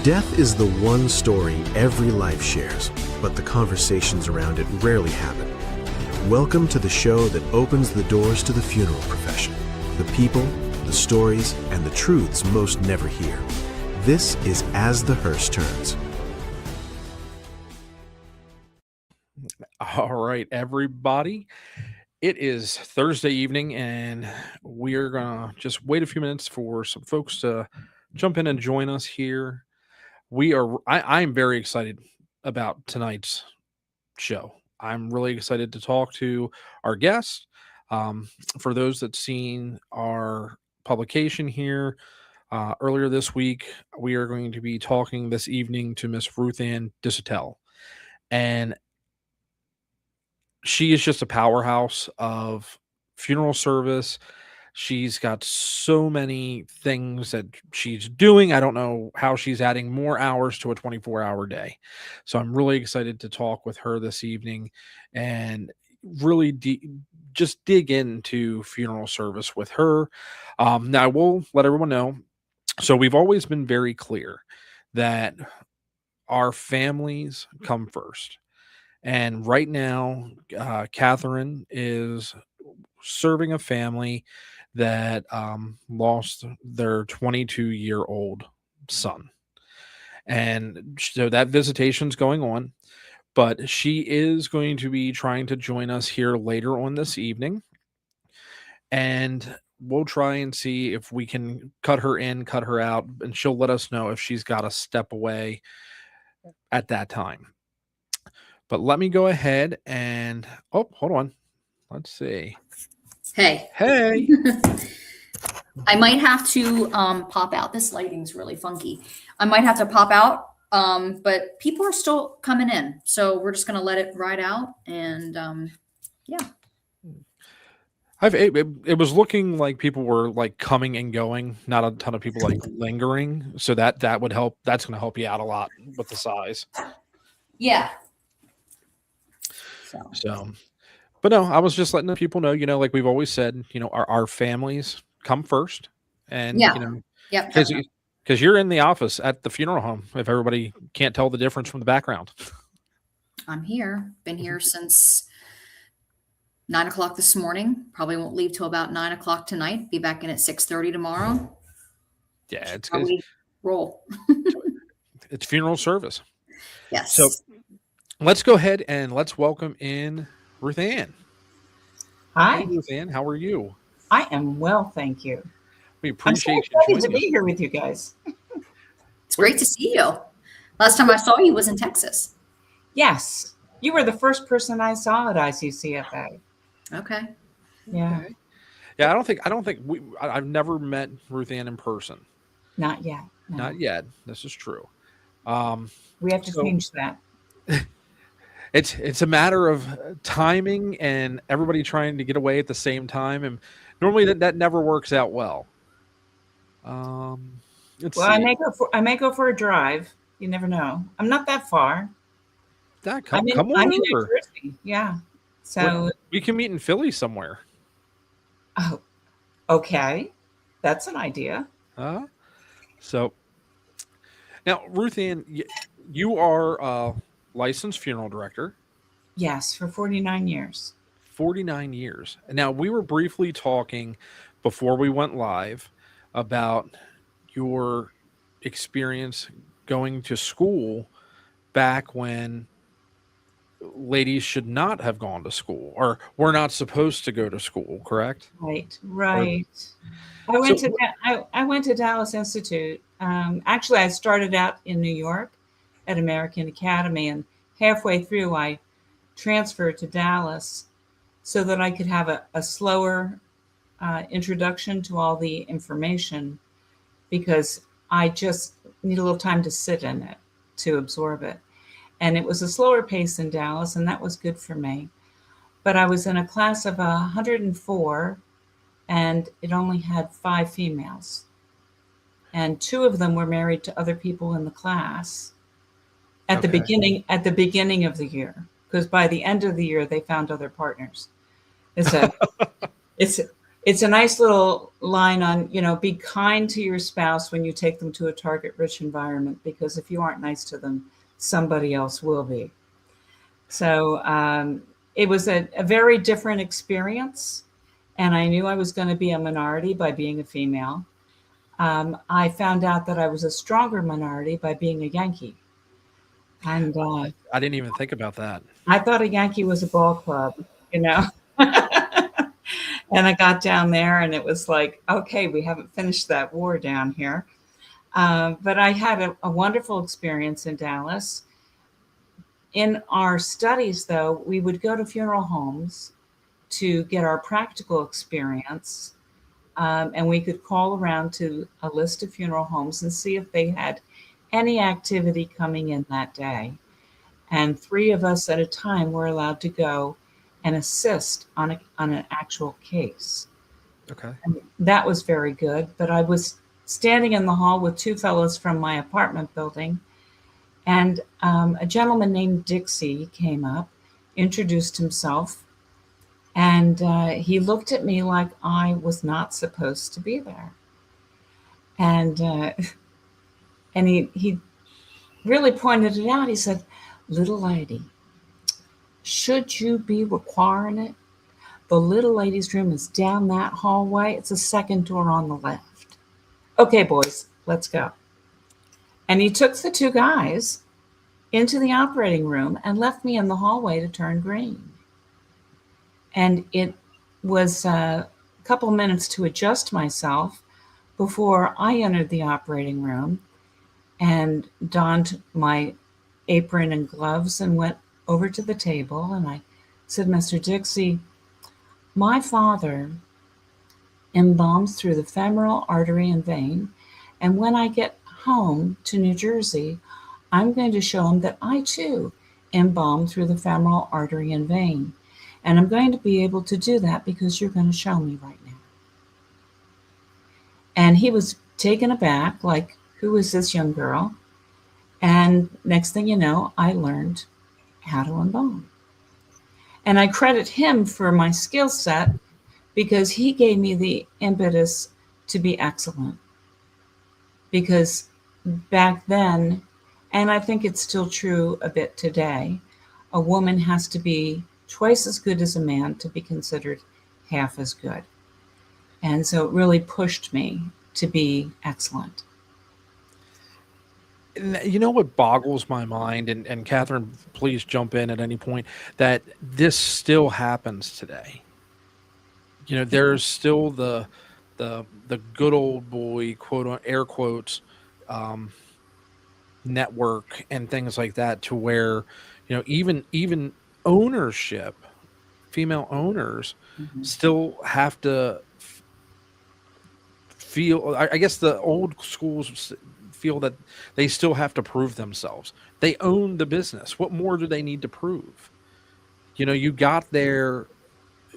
Death is the one story every life shares, but the conversations around it rarely happen. Welcome to the show that opens the doors to the funeral profession. The people, the stories, and the truths most never hear. This is As the Hearse Turns. All right, everybody. It is Thursday evening, and we are going to just wait a few minutes for some folks to jump in and join us here. I'm very excited about tonight's show. I'm really excited to talk to our guest. For those that seen our publication here earlier this week, we are going to be talking this evening to Miss Ruthann Disotell. And she is just a powerhouse of funeral service. She's got so many things that she's doing. I don't know how she's adding more hours to a 24-hour day. So I'm really excited to talk with her this evening and really just dig into funeral service with her. Now, I will let everyone know. So we've always been very clear that our families come first. And right now, Catherine is serving a family that lost their 22-year-old son. And so that visitation's going on, but she is going to be trying to join us here later on this evening. And we'll try and see if we can cut her in, cut her out, and she'll let us know if she's got to step away at that time. But let me go ahead and, hold on. Let's see. Hey. I might have to pop out. This lighting's really funky. I might have to pop out, but people are still coming in. So we're just going to let it ride out. And yeah. It was looking like people were like coming and going, not a ton of people like lingering. So that would help. That's going to help you out a lot with the size. Yeah. So, but no, I was just letting the people know, like we've always said, our families come first. And, because you're in the office at the funeral home, if everybody can't tell the difference from the background. I'm here. Been here since 9 o'clock this morning. Probably won't leave till about 9 o'clock tonight. Be back in at 6:30 tomorrow. Yeah, it's how we roll. It's funeral service. Yes. So let's go ahead and let's welcome in Ruthann. Hi. Hey, Ruthann, how are you? I am well, thank you. We appreciate I'm so excited to be here with you guys. It's great to see you. Last time I saw you was in Texas. Yes. You were the first person I saw at ICCFA. Okay. Yeah. Okay. Yeah, I don't think I've never met Ruthann in person. Not yet. No. Not yet. This is true. We have to change that. It's a matter of timing and everybody trying to get away at the same time, and normally that never works out well. I may go for a drive. You never know. I'm not that far. Come on over. Yeah. So we can meet in Philly somewhere. Oh, okay. That's an idea. So now, Ruthann, you are a licensed funeral director. Yes, for 49 years. 49 years. Now, we were briefly talking before we went live about your experience going to school back when ladies should not have gone to school or were not supposed to go to school, correct? Right. I went to Dallas Institute. Actually, I started out in New York at American Academy, and halfway through I transferred to Dallas so that I could have a slower introduction to all the information, because I just need a little time to sit in it, to absorb it. And it was a slower pace in Dallas, and that was good for me. But I was in a class of 104, and it only had 5 females. And 2 of them were married to other people in the class at the beginning of the year, because by the end of the year they found other partners. it's a nice little line on, be kind to your spouse when you take them to a target-rich environment, because if you aren't nice to them, somebody else will be. So it was a very different experience, and I knew I was going to be a minority by being a female. I found out that I was a stronger minority by being a Yankee. And I didn't even think about that. I thought a Yankee was a ball club, you know. And I got down there and it was like, okay, we haven't finished that war down here. But I had a wonderful experience in Dallas. In our studies, though, we would go to funeral homes to get our practical experience. And we could call around to a list of funeral homes and see if they had any activity coming in that day. And 3 of us at a time were allowed to go and assist on an actual case. Okay. And that was very good. But I was standing in the hall with 2 fellows from my apartment building, and a gentleman named Dixie came up, introduced himself, and he looked at me like I was not supposed to be there. And he really pointed it out. He said, "Little lady, should you be requiring it? The little lady's room is down that hallway. It's the second door on the left. Okay, boys, let's go." And he took the 2 guys into the operating room and left me in the hallway to turn green. And it was a couple minutes to adjust myself before I entered the operating room and donned my apron and gloves and went over to the table. And I said, "Mr. Dixie, my father embalms through the femoral artery and vein. And when I get home to New Jersey, I'm going to show him that I too embalm through the femoral artery and vein. And I'm going to be able to do that because you're going to show me right now." And he was taken aback, like, who is this young girl? And next thing you know, I learned how to embalm. And I credit him for my skill set because he gave me the impetus to be excellent. Because back then, and I think it's still true a bit today, a woman has to be twice as good as a man to be considered half as good. And so it really pushed me to be excellent. You know what boggles my mind, and Catherine, please jump in at any point, that this still happens today. There's still the good old boy, quote air quotes, network and things like that, to where even ownership, female owners, still have to feel. I guess the old schools feel that they still have to prove themselves. They own the business. What more do they need to prove? You got there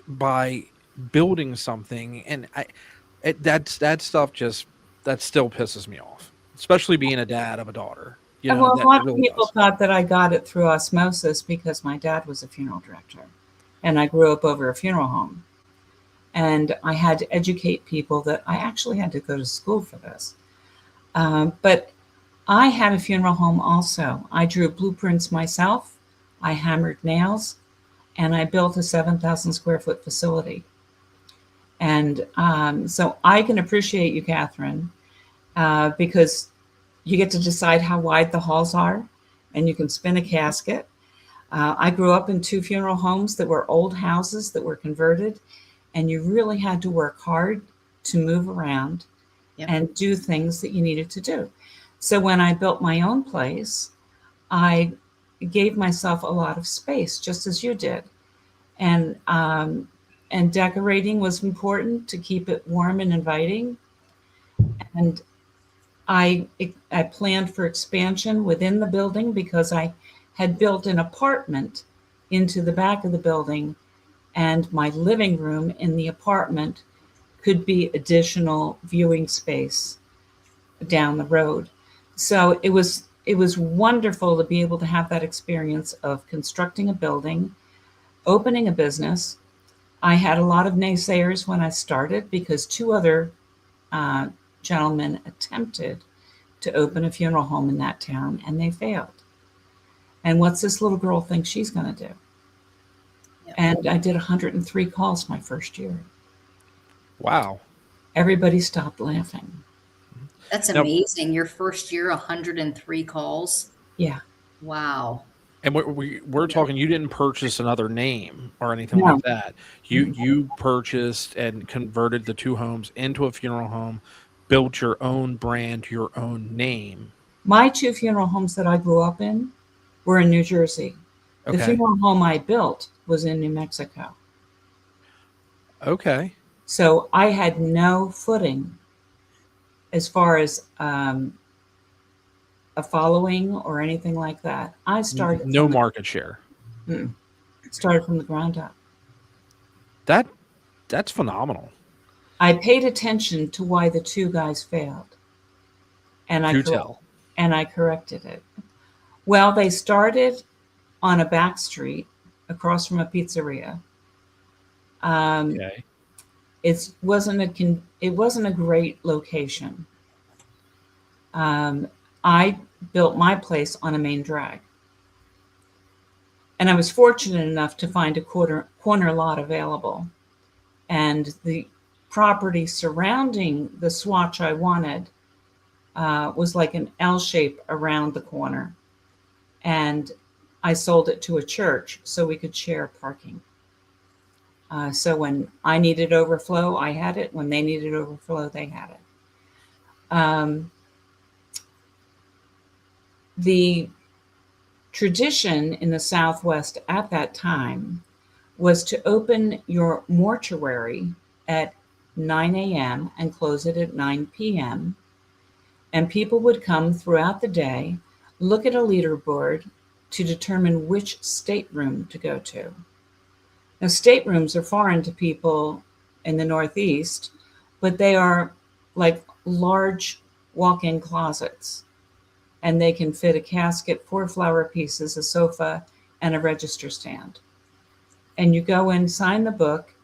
by building something, and that stuff that still pisses me off, especially being a dad of a daughter. Well, a lot of people thought that I got it through osmosis because my dad was a funeral director, and I grew up over a funeral home, and I had to educate people that I actually had to go to school for this. But I had a funeral home also. I drew blueprints myself. I hammered nails, and I built a 7,000 square foot facility. And so I can appreciate you, Catherine, because you get to decide how wide the halls are, and you can spin a casket. I grew up in 2 funeral homes that were old houses that were converted, and you really had to work hard to move around. Yep. And do things that you needed to do. So when I built my own place, I gave myself a lot of space, just as you did. And decorating was important to keep it warm and inviting. And I planned for expansion within the building because I had built an apartment into the back of the building, and my living room in the apartment could be additional viewing space down the road. So it was wonderful to be able to have that experience of constructing a building, opening a business. I had a lot of naysayers when I started because two other gentlemen attempted to open a funeral home in that town and they failed. And what's this little girl think she's going to do? Yeah. And I did 103 calls my first year. Wow. Everybody stopped laughing. That's Now- amazing. Your first year, 103 calls. Yeah. Wow. And we're talking, you didn't purchase another name or anything No. like that. You purchased and converted the two homes into a funeral home, built your own brand, your own name. My two funeral homes that I grew up in were in New Jersey. The Okay. funeral home I built was in New Mexico. Okay. So I had no footing as far as a following or anything like that. I started No from market share. started from the ground up. That's phenomenal. I paid attention to why the two guys failed, and Do tell. I corrected it. Well, they started on a back street across from a pizzeria. Okay. It wasn't a great location. I built my place on a main drag, and I was fortunate enough to find a corner lot available, and the property surrounding the swatch I wanted was like an L shape around the corner, and I sold it to a church so we could share parking. So when I needed overflow, I had it. When they needed overflow, they had it. The tradition in the Southwest at that time was to open your mortuary at 9 a.m. and close it at 9 p.m. And people would come throughout the day, look at a leaderboard to determine which stateroom to go to. Now, staterooms are foreign to people in the Northeast, but they are like large walk-in closets, and they can fit a casket, 4 flower pieces, a sofa, and a register stand. And you go in, sign the book,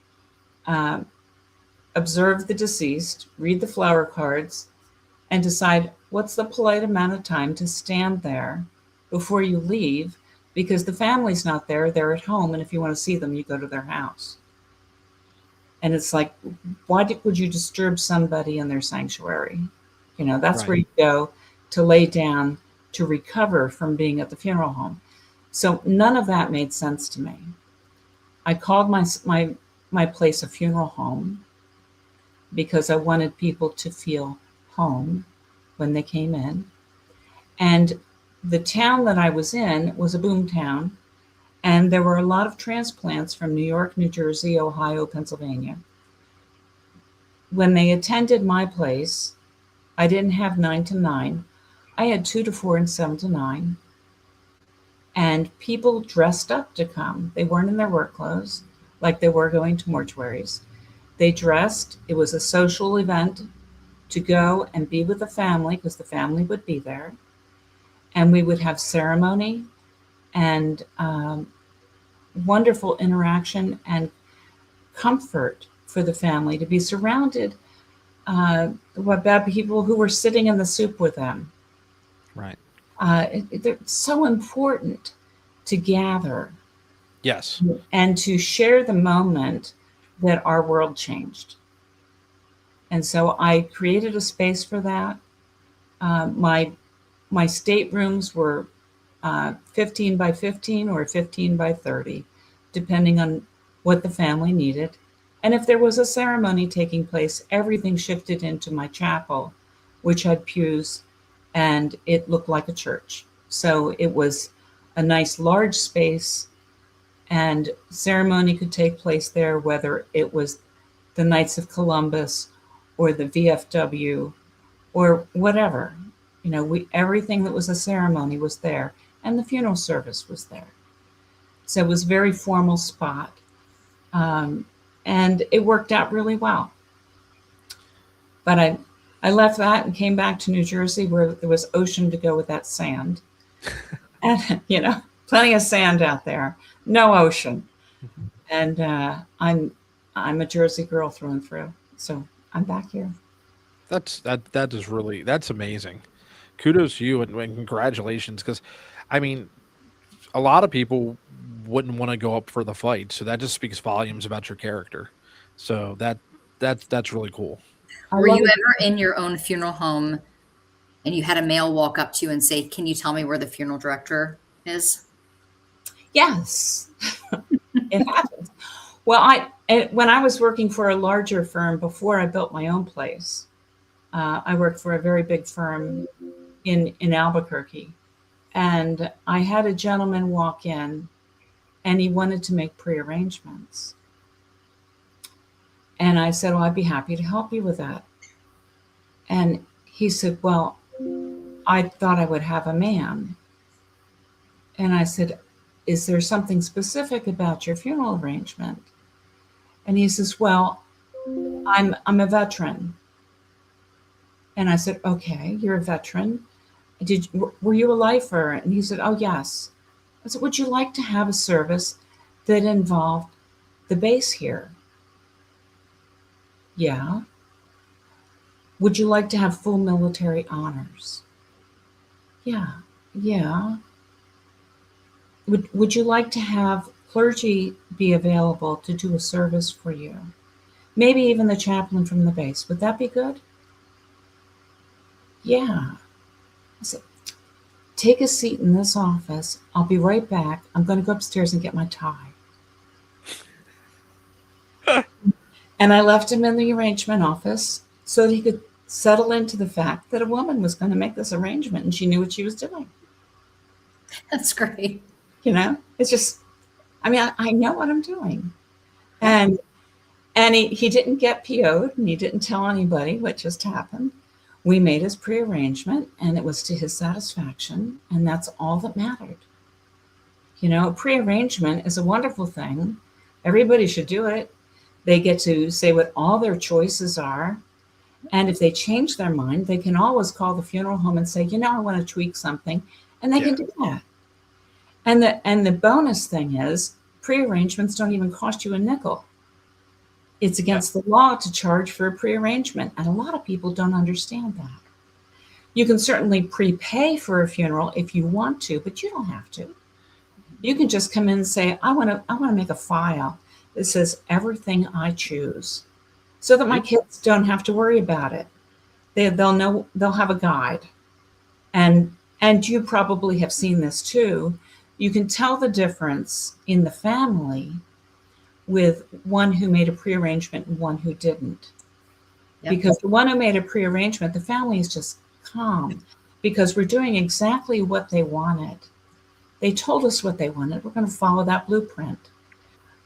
observe the deceased, read the flower cards, and decide what's the polite amount of time to stand there before you leave, because the family's not there, they're at home, and if you want to see them, you go to their house. And it's like, why would you disturb somebody in their sanctuary? You know, that's Right. where you go to lay down to recover from being at the funeral home. So none of that made sense to me. I called my place a funeral home because I wanted people to feel home when they came in. And the town that I was in was a boom town, and there were a lot of transplants from New York, New Jersey, Ohio, Pennsylvania. When they attended my place, I didn't have 9 to 9. I had 2 to 4 and 7 to 9. And people dressed up to come. They weren't in their work clothes like they were going to mortuaries. They dressed. It was a social event to go and be with the family because the family would be there. And we would have ceremony and wonderful interaction and comfort for the family to be surrounded by people who were sitting in the soup with them. Right. It's so important to gather Yes. and to share the moment that our world changed. And so I created a space for that. My staterooms were 15 by 15 or 15 by 30, depending on what the family needed. And if there was a ceremony taking place, everything shifted into my chapel, which had pews, and it looked like a church. So it was a nice large space, and ceremony could take place there, whether it was the Knights of Columbus or the VFW or whatever. You know, everything that was a ceremony was there, and the funeral service was there. So it was a very formal spot, and it worked out really well. But I left that and came back to New Jersey, where there was ocean to go with that sand. And, you know, plenty of sand out there, no ocean. And I'm a Jersey girl through and through. So I'm back here. That's amazing. Kudos to you and congratulations, because I mean, a lot of people wouldn't want to go up for the fight, so that just speaks volumes about your character. So that's really cool. I Were love you it. ever in your own funeral home and you had a male walk up to you and say, "Can you tell me where the funeral director is?" Yes, it happens. Well, when I was working for a larger firm before I built my own place, I worked for a very big firm in Albuquerque, and I had a gentleman walk in, and he wanted to make prearrangements, and I said, "Well, I'd be happy to help you with that." And he said, "Well, I thought I would have a man." And I said, "Is there something specific about your funeral arrangement?" And he says, "Well, I'm a veteran." And I said, "Okay, you're a veteran. Were you a lifer?" And he said, "Oh, yes." I said, "Would you like to have a service that involved the base here?" "Yeah." "Would you like to have full military honors?" "Yeah." "Yeah." Would you like to have clergy be available to do a service for you? Maybe even the chaplain from the base. Would that be good?" "Yeah." I said, "Take a seat in this office. I'll be right back. I'm going to go upstairs and get my tie." And I left him in the arrangement office so that he could settle into the fact that a woman was going to make this arrangement and she knew what she was doing. That's great. It's just, I mean, I know what I'm doing. And he didn't get PO'd and he didn't tell anybody what just happened. We made his prearrangement and it was to his satisfaction. And that's all that mattered. A prearrangement is a wonderful thing. Everybody should do it. They get to say what all their choices are. And if they change their mind, they can always call the funeral home and say, I want to tweak something. And they can do that. And the bonus thing is prearrangements don't even cost you a nickel. It's against the law to charge for a prearrangement. And a lot of people don't understand that. You can certainly prepay for a funeral if you want to, but you don't have to. You can just come in and say, I want to make a file that says everything I choose so that my kids don't have to worry about it. They'll know, they'll have a guide. And you probably have seen this too. You can tell the difference in the family with one who made a prearrangement and one who didn't. Yep. Because the one who made a prearrangement, the family is just calm because we're doing exactly what they wanted. They told us what they wanted. We're going to follow that blueprint.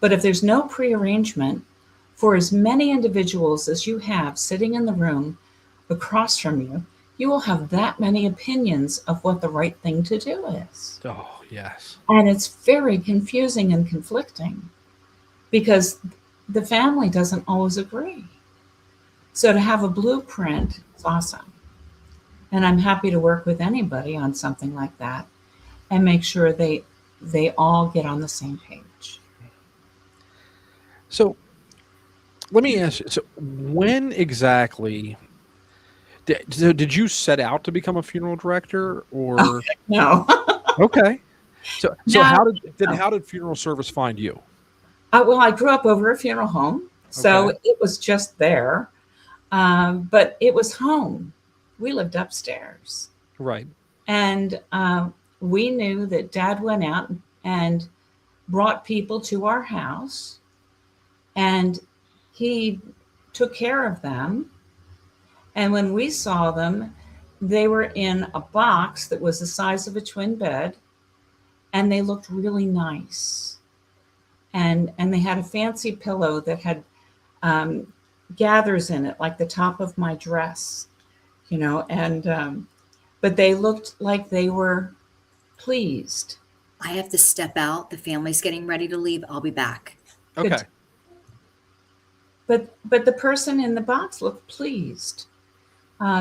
But if there's no prearrangement, for as many individuals as you have sitting in the room across from you, you will have that many opinions of what the right thing to do is. Oh, yes. And it's very confusing and conflicting because the family doesn't always agree. So to have a blueprint is awesome. And I'm happy to work with anybody on something like that and make sure they all get on the same page. So let me ask you, so when exactly did you set out to become a funeral director or no? Okay. So No, how did funeral service find you? Well, I grew up over a funeral home, so it was just there. But it was home. We lived upstairs. Right. And we knew that Dad went out and brought people to our house and he took care of them. And when we saw them, they were in a box that was the size of a twin bed and they looked really nice. And they had a fancy pillow that had gathers in it, like the top of my dress, but they looked like they were pleased. I have to step out. The family's getting ready to leave. I'll be back. Okay. But the person in the box looked pleased.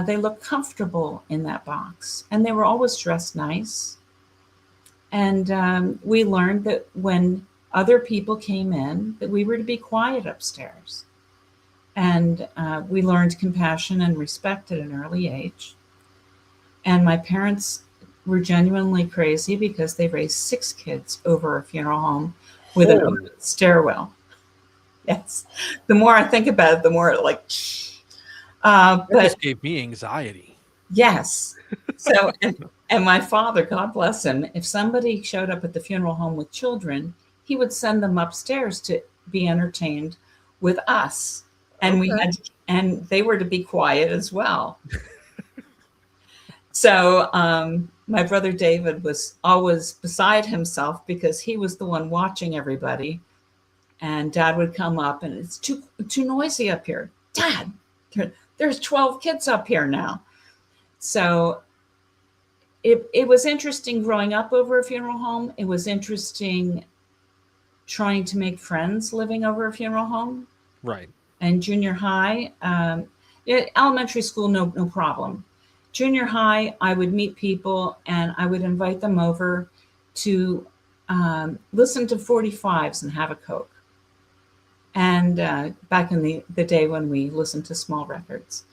They looked comfortable in that box, and they were always dressed nice. And we learned that when other people came in, that we were to be quiet upstairs. And we learned compassion and respect at an early age. And my parents were genuinely crazy because they raised 6 kids over a funeral home with an open stairwell. Yes. The more I think about it, the more like, That but just gave me anxiety. yes. So, and my father, God bless him, if somebody showed up at the funeral home with children, he would send them upstairs to be entertained with us. And and they were to be quiet as well. So my brother David was always beside himself because he was the one watching everybody. And Dad would come up and it's too noisy up here. Dad, there's 12 kids up here now. So it was interesting growing up over a funeral home. It was interesting trying to make friends living over a funeral home. Right. And junior high, elementary school, no problem. Junior high, I would meet people and I would invite them over to listen to 45s and have a Coke. And back in the day when we listened to small records.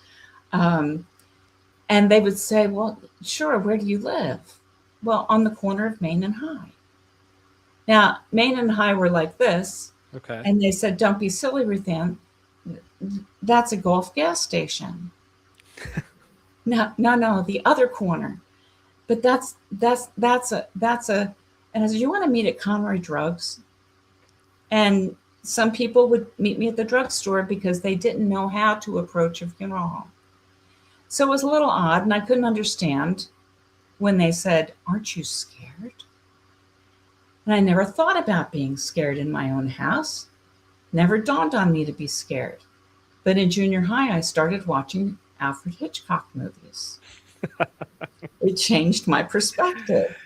And they would say, well, sure, where do you live? Well, on the corner of Main and High. Now, Main and High were like this. Okay. And they said, don't be silly, Ruthann. That's a Gulf gas station. No, the other corner. But that's a, and I said, you want to meet at Conroy Drugs? And some people would meet me at the drugstore because they didn't know how to approach a funeral home. So it was a little odd, and I couldn't understand when they said, aren't you scared? And I never thought about being scared in my own house. Never dawned on me to be scared. But in junior high, I started watching Alfred Hitchcock movies. It changed my perspective.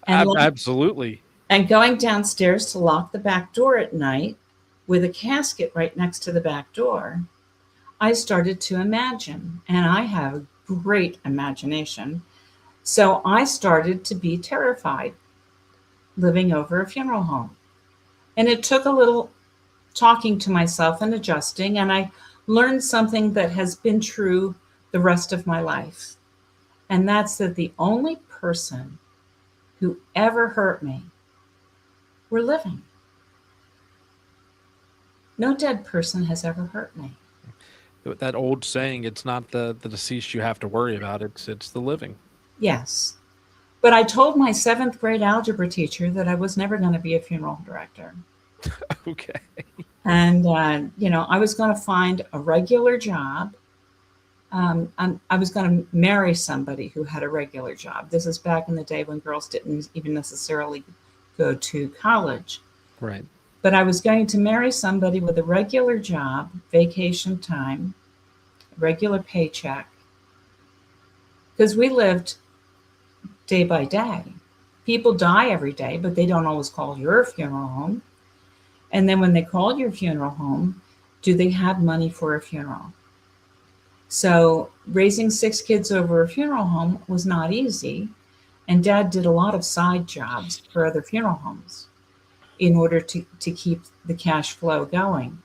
And absolutely. And going downstairs to lock the back door at night with a casket right next to the back door, I started to imagine, and I have a great imagination. So I started to be terrified living over a funeral home. And it took a little talking to myself and adjusting, and I learned something that has been true the rest of my life. And that's that the only person who ever hurt me were living. No dead person has ever hurt me. That old saying, it's not the deceased you have to worry about, it's the living. Yes. But I told my 7th grade algebra teacher that I was never going to be a funeral director. Okay. And, I was going to find a regular job. I was going to marry somebody who had a regular job. This is back in the day when girls didn't even necessarily go to college. Right. But I was going to marry somebody with a regular job, vacation time, regular paycheck. Because we lived day by day. People die every day, but they don't always call your funeral home. And then when they call your funeral home, do they have money for a funeral? So raising 6 kids over a funeral home was not easy. And Dad did a lot of side jobs for other funeral homes in order to keep the cash flow going.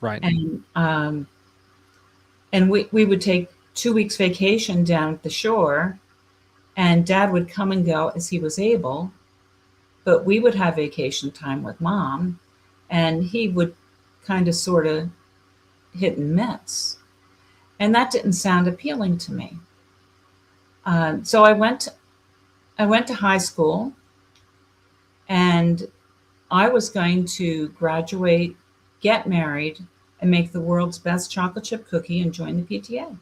Right. And we would take 2 weeks vacation down at the shore, and Dad would come and go as he was able, but we would have vacation time with Mom, and he would kind of sort of hit and miss. And that didn't sound appealing to me. So I went to high school, and I was going to graduate, get married, and make the world's best chocolate chip cookie and join the PTA.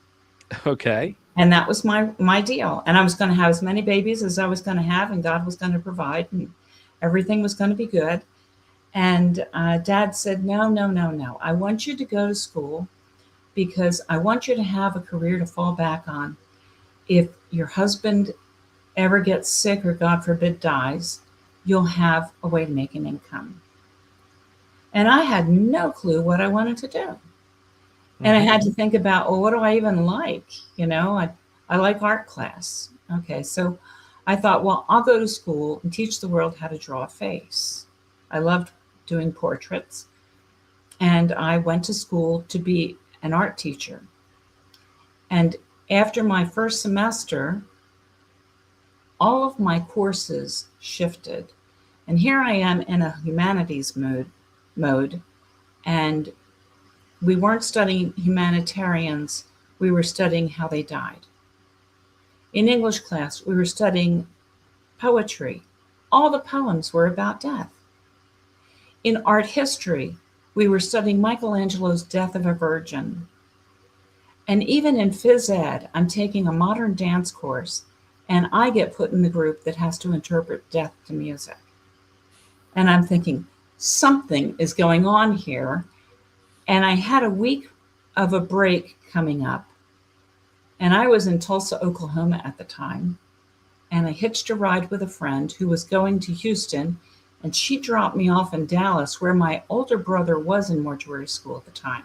Okay. And that was my deal. And I was going to have as many babies as I was going to have, and God was going to provide, and everything was going to be good. And Dad said, no. I want you to go to school because I want you to have a career to fall back on. If your husband ever gets sick or, God forbid, dies, you'll have a way to make an income. And I had no clue what I wanted to do. And I had to think about, well, what do I even like? I like art class. Okay, so I thought, well, I'll go to school and teach the world how to draw a face. I loved doing portraits. And I went to school to be an art teacher. And after my first semester, all of my courses shifted. And here I am in a humanities mode, and we weren't studying humanitarians, we were studying how they died. In English class, we were studying poetry. All the poems were about death. In art history, we were studying Michelangelo's Death of a Virgin. And even in phys ed, I'm taking a modern dance course, and I get put in the group that has to interpret death to music. And I'm thinking, something is going on here. And I had a week of a break coming up. And I was in Tulsa, Oklahoma at the time. And I hitched a ride with a friend who was going to Houston. And she dropped me off in Dallas, where my older brother was in mortuary school at the time.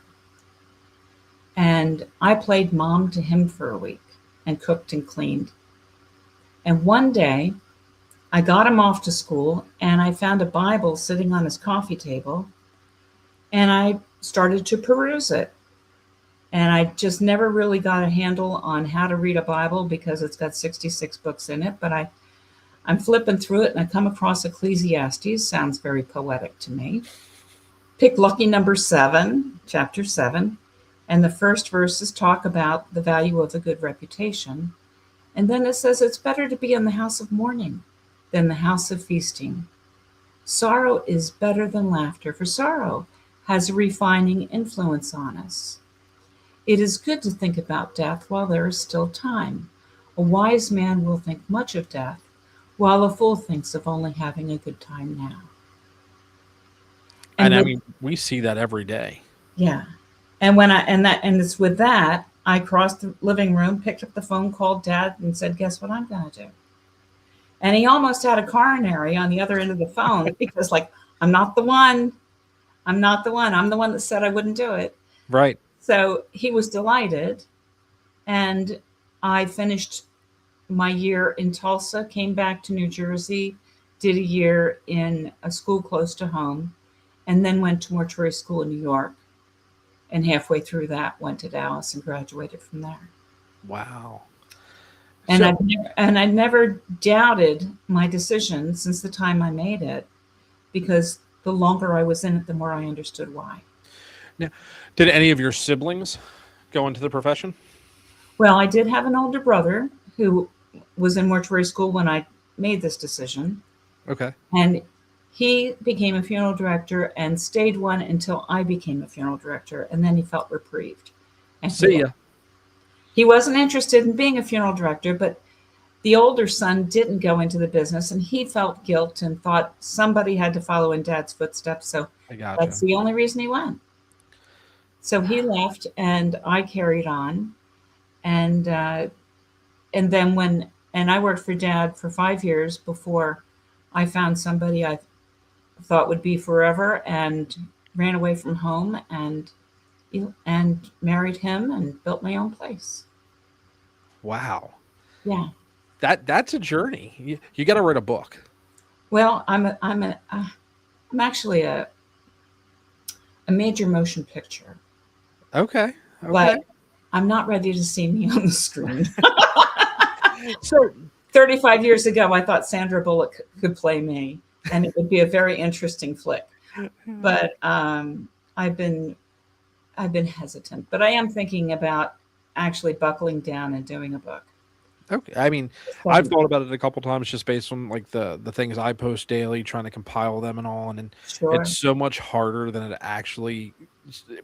And I played mom to him for a week and cooked and cleaned. And one day, I got him off to school, and I found a Bible sitting on his coffee table, and I started to peruse it. And I just never really got a handle on how to read a Bible because it's got 66 books in it. But I'm flipping through it, and I come across Ecclesiastes. Sounds very poetic to me. Pick lucky number 7, chapter 7. And the first verses talk about the value of a good reputation. And then it says it's better to be in the house of mourning than the house of feasting. Sorrow is better than laughter, for sorrow has a refining influence on us. It is good to think about death while there is still time. A wise man will think much of death, while a fool thinks of only having a good time now. And I mean, we see that every day. Yeah. And it's with that, I crossed the living room, picked up the phone, called Dad, and said, guess what I'm going to do? And he almost had a coronary on the other end of the phone because, like, I'm not the one. I'm not the one. I'm the one that said I wouldn't do it. Right. So he was delighted. And I finished my year in Tulsa, came back to New Jersey, did a year in a school close to home, and then went to mortuary school in New York. And halfway through that, went to Dallas and graduated from there. Wow. And I never doubted my decision since the time I made it, because the longer I was in it, the more I understood why. Now, did any of your siblings go into the profession? Well, I did have an older brother who was in mortuary school when I made this decision. Okay. And he became a funeral director and stayed one until I became a funeral director. And then he felt reprieved. And See ya. He wasn't interested in being a funeral director, but the older son didn't go into the business, and he felt guilt and thought somebody had to follow in Dad's footsteps. So that's the only reason he went. So he left, and I carried on. And then I worked for Dad for 5 years before I found somebody I thought would be forever, and ran away from home and married him and built my own place. Wow. Yeah. That's a journey. You got to write a book. Well, I'm actually a major motion picture. Okay. But I'm not ready to see me on the screen. So 35 years ago, I thought Sandra Bullock could play me, and it would be a very interesting flick. But I've been hesitant. But I am thinking about actually buckling down and doing a book. Okay. I mean, I've thought about it a couple times just based on like the things I post daily, trying to compile them and all. And Sure. it's so much harder than it actually.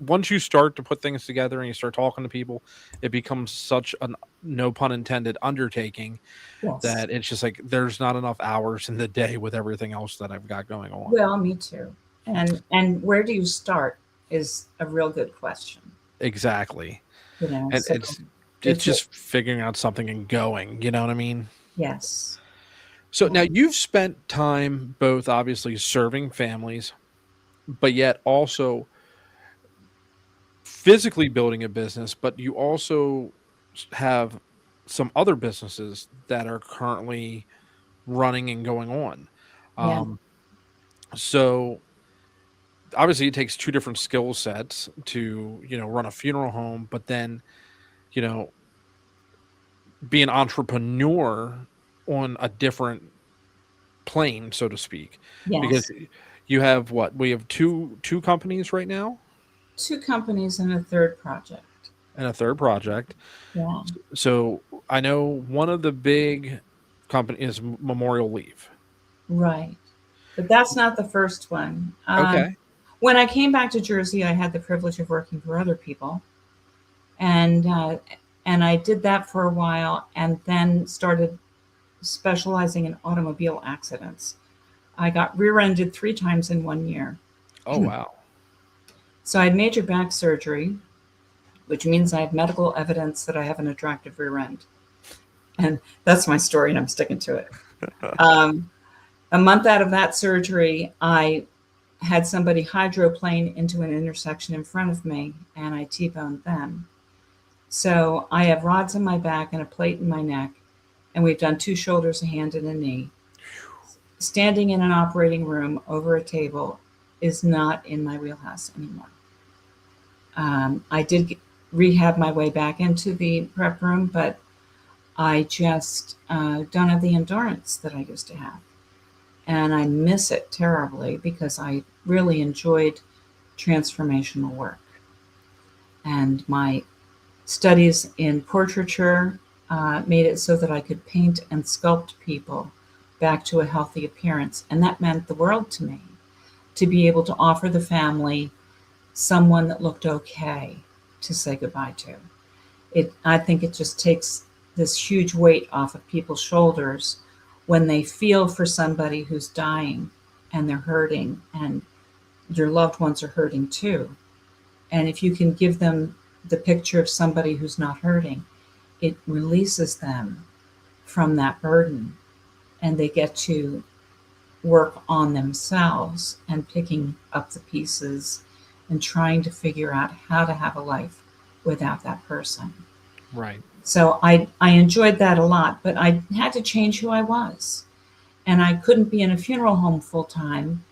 Once you start to put things together and you start talking to people, it becomes such a, no pun intended, undertaking. Yes. That it's just like there's not enough hours in the day with everything else that I've got going on. Well, me too. And where do you start is a real good question. Exactly. You know, and so it's just figuring out something and going, you know what I mean? Yes. So now you've spent time both obviously serving families, but yet also physically building a business, but you also have some other businesses that are currently running and going on. Yeah. So obviously it takes two different skill sets to, run a funeral home, but then, you know, be an entrepreneur on a different plane, so to speak, because Yes. you have what? We have two companies right now Two companies and a third project. and a third project. Yeah. So I know one of the big companies is Memorial Leave. Right. But that's not the first one. Okay. When I came back to Jersey, I had the privilege of working for other people, and I did that for a while, and then started specializing in automobile accidents. I got rear-ended 3 times in 1 year. Oh wow. So I had major back surgery, which means I have medical evidence that I have an attractive rear end, and that's my story, and I'm sticking to it. A month out of that surgery, I had somebody hydroplane into an intersection in front of me, and I T-boned them. So I have rods in my back and a plate in my neck, and we've done 2 shoulders, a hand, and a knee. Standing in an operating room over a table is not in my wheelhouse anymore. I did rehab my way back into the prep room, but I just don't have the endurance that I used to have. And I miss it terribly because I really enjoyed transformational work. And my studies in portraiture made it so that I could paint and sculpt people back to a healthy appearance. And that meant the world to me, to be able to offer the family someone that looked okay to say goodbye to. I think it just takes this huge weight off of people's shoulders when they feel for somebody who's dying and they're hurting, and your loved ones are hurting too. And if you can give them the picture of somebody who's not hurting, it releases them from that burden, and they get to work on themselves and picking up the pieces and trying to figure out how to have a life without that person. Right. So I enjoyed that a lot, but I had to change who I was. And I couldn't be in a funeral home full time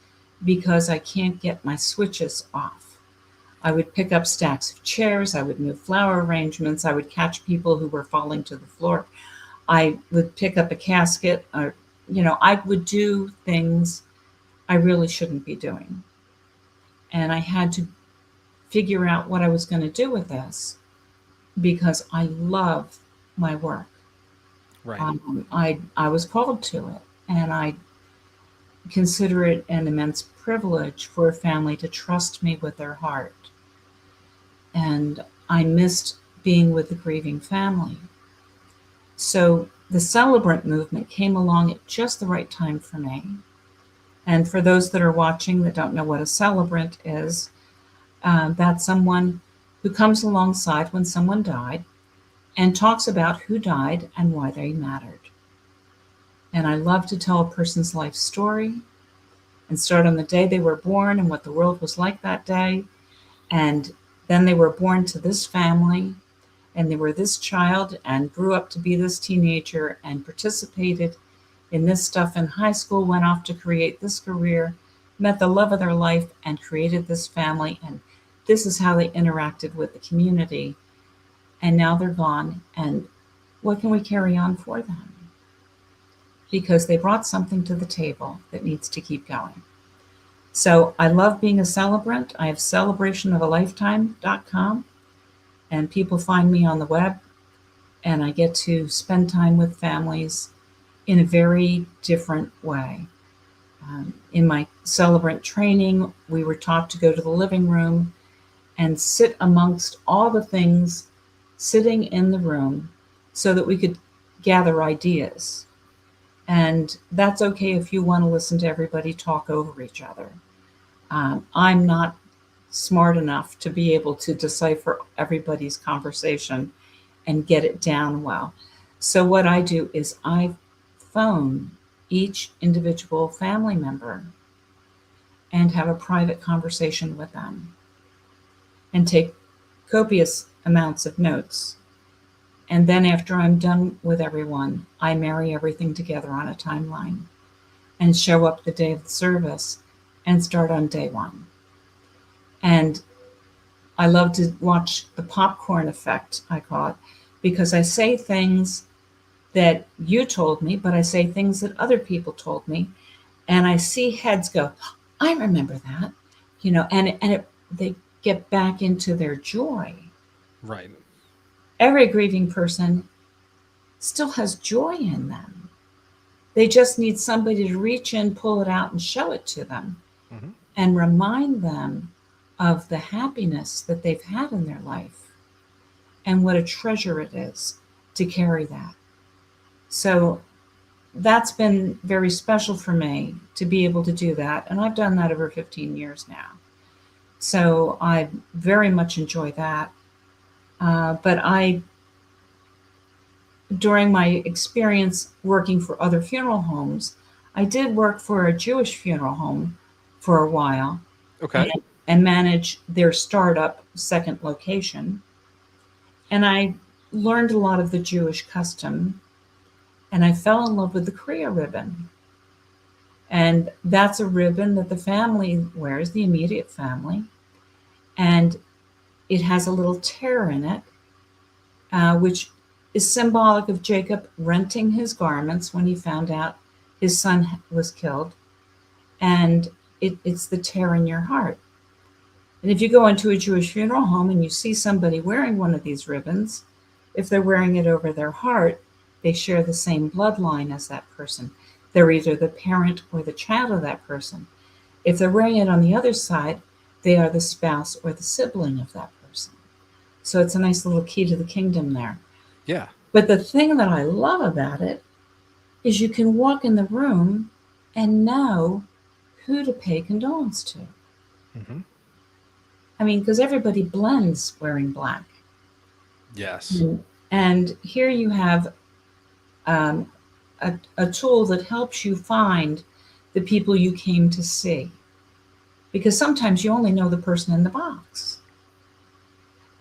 because I can't get my switches off. I would pick up stacks of chairs, I would move flower arrangements, I would catch people who were falling to the floor. I would pick up a casket, or, I would do things I really shouldn't be doing. And I had to figure out what I was going to do with this because I love my work. Right. I was called to it, and I consider it an immense privilege for a family to trust me with their heart. And I missed being with the grieving family. So the celebrant movement came along at just the right time for me. And for those that are watching that don't know what a celebrant is, that's someone who comes alongside when someone died and talks about who died and why they mattered. And I love to tell a person's life story and start on the day they were born and what the world was like that day. And then they were born to this family, and they were this child and grew up to be this teenager and participated in this stuff in high school, went off to create this career, met the love of their life, and created this family. And this is how they interacted with the community. And now they're gone. And what can we carry on for them? Because they brought something to the table that needs to keep going. So I love being a celebrant. I have celebrationofalifetime.com, and people find me on the web, and I get to spend time with families in a very different way. In my celebrant training, we were taught to go to the living room and sit amongst all the things sitting in the room so that we could gather ideas. And that's okay if you want to listen to everybody talk over each other. I'm not smart enough to be able to decipher everybody's conversation and get it down well. So what I do is I phone each individual family member and have a private conversation with them and take copious amounts of notes. And then after I'm done with everyone, I marry everything together on a timeline and show up the day of the service and start on day one. And I love to watch the popcorn effect, I call it, because I say things that you told me, but I say things that other people told me. And I see heads go, I remember that, and they get back into their joy. Right. Every grieving person still has joy in them. They just need somebody to reach in, pull it out, and show it to them, Mm-hmm. and remind them of the happiness that they've had in their life and what a treasure it is to carry that. So that's been very special for me to be able to do that. And I've done that over 15 years now. So I very much enjoy that. But during my experience working for other funeral homes, I did work for a Jewish funeral home for a while. Okay. And manage their startup second location. And I learned a lot of the Jewish custom, and I fell in love with the Kriya ribbon. And that's a ribbon that the family wears, the immediate family. And it has a little tear in it, which is symbolic of Jacob renting his garments when he found out his son was killed. And it's the tear in your heart. And if you go into a Jewish funeral home and you see somebody wearing one of these ribbons, if they're wearing it over their heart, they share the same bloodline as that person. They're either the parent or the child of that person. If they're wearing it on the other side, they are the spouse or the sibling of that person. So it's a nice little key to the kingdom there. Yeah. But the thing that I love about it is you can walk in the room and know who to pay condolence to. Mm-hmm. I mean, because everybody blends wearing black. Yes. And here you have a tool that helps you find the people you came to see. Because sometimes you only know the person in the box.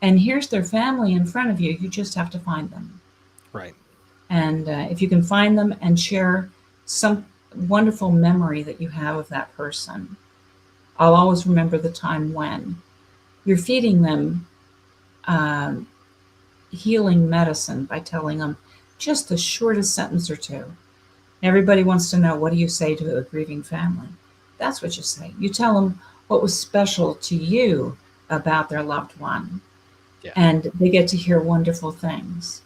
And here's their family in front of you. You just have to find them. Right. And if you can find them and share some wonderful memory that you have of that person, I'll always remember the time when you're feeding them healing medicine by telling them just the shortest sentence or two. Everybody wants to know, what do you say to a grieving family? That's what you say. You tell them what was special to you about their loved one. Yeah. And they get to hear wonderful things.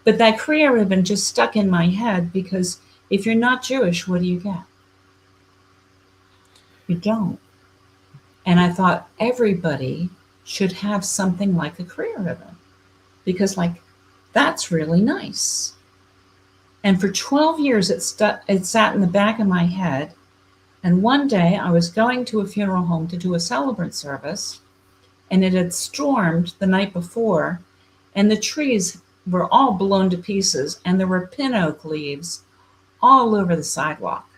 But that Kriya ribbon just stuck in my head because if you're not Jewish, what do you get? You don't. And I thought everybody should have something like a Kriya ribbon because, that's really nice. And for 12 years, it sat in the back of my head. And one day I was going to a funeral home to do a celebrant service, and it had stormed the night before, and the trees were all blown to pieces, and there were pin oak leaves all over the sidewalk.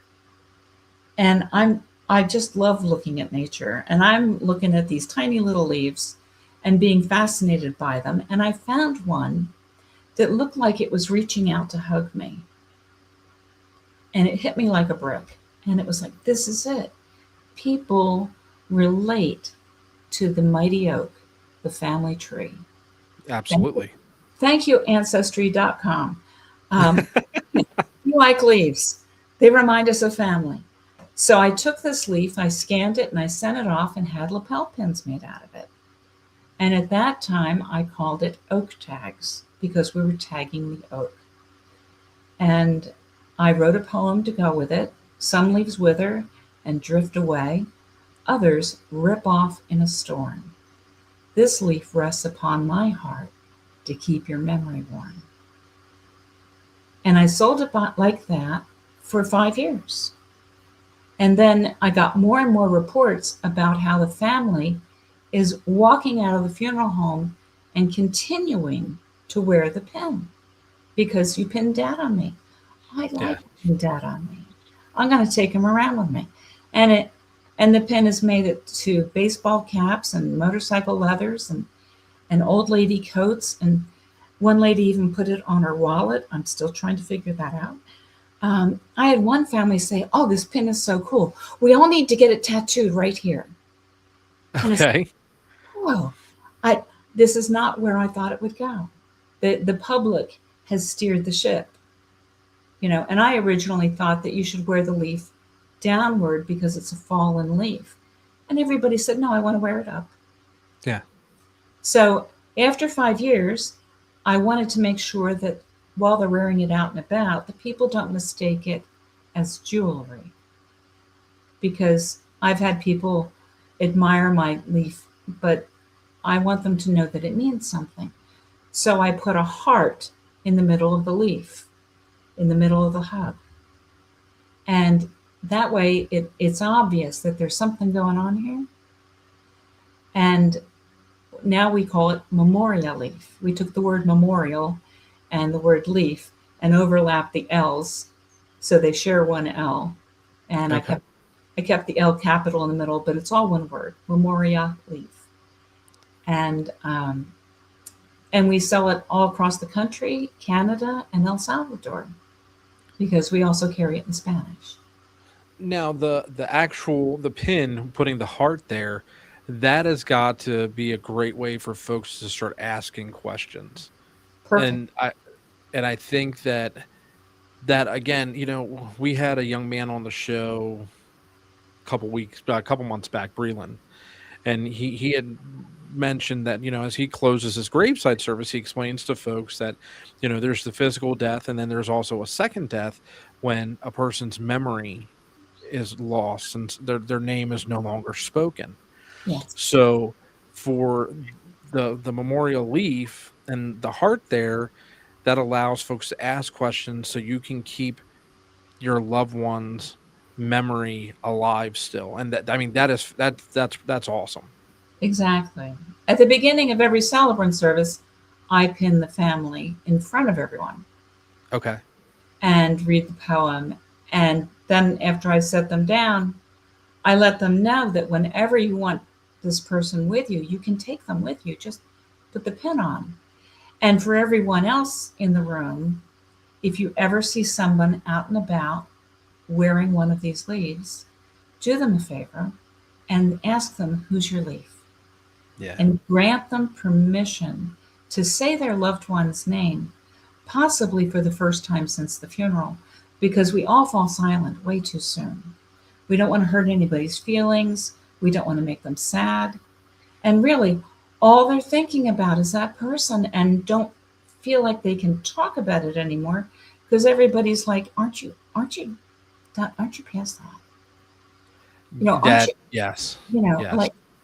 And I just love looking at nature, and I'm looking at these tiny little leaves and being fascinated by them. And I found one that looked like it was reaching out to hug me. And it hit me like a brick. And it was like, this is it. People relate to the mighty oak, the family tree. Absolutely. Thank you, Ancestry.com. You like leaves. They remind us of family. So I took this leaf, I scanned it, and I sent it off and had lapel pins made out of it. And at that time, I called it oak tags because we were tagging the oak. And I wrote a poem to go with it. Some leaves wither and drift away. Others rip off in a storm. This leaf rests upon my heart to keep your memory warm. And I sold it like that for 5 years. And then I got more and more reports about how the family is walking out of the funeral home and continuing to wear the pin because you pinned Dad on me. I like pinning Dad on me. I'm going to take him around with me. And the pin is made to baseball caps and motorcycle leathers and old lady coats. And one lady even put it on her wallet. I'm still trying to figure that out. I had one family say, "Oh, this pin is so cool. We all need to get it tattooed right here." And it's, Okay. whoa, I this is not where I thought it would go. The public has steered the ship, and I originally thought that you should wear the leaf downward because it's a fallen leaf. And everybody said, "No, I want to wear it up." Yeah. So after 5 years, I wanted to make sure that while they're wearing it out and about, the people don't mistake it as jewelry. Because I've had people admire my leaf, but I want them to know that it means something. So I put a heart in the middle of the leaf, in the middle of the hub. And that way it's obvious that there's something going on here. And now we call it memorial leaf. We took the word memorial and the word leaf and overlapped the L's so they share one L. And Okay. I kept the L capital in the middle, but it's all one word, memoria leaf. And we sell it all across the country, Canada and El Salvador, because we also carry it in Spanish. Now the pin putting the heart there, that has got to be a great way for folks to start asking questions. Perfect. And I think that again, we had a young man on the show a couple months back, Breland, and he had mentioned that as he closes his graveside service, he explains to folks that there's the physical death, and then there's also a second death when a person's memory is lost and their name is no longer spoken. Yes. So for the memorial leaf and the heart there, that allows folks to ask questions so you can keep your loved one's memory alive still. And that's awesome. Exactly. At the beginning of every celebrant service, I pin the family in front of everyone Okay. and read the poem. And then after I set them down, I let them know that whenever you want this person with you, you can take them with you. Just put the pin on. And for everyone else in the room, if you ever see someone out and about wearing one of these leaves, do them a favor and ask them, "Who's your leaf?" Yeah. And grant them permission to say their loved one's name, possibly for the first time since the funeral, because we all fall silent way too soon. We don't want to hurt anybody's feelings. We don't want to make them sad. And really, all they're thinking about is that person and don't feel like they can talk about it anymore because everybody's like, aren't you past that? Aren't you, Yes. yes.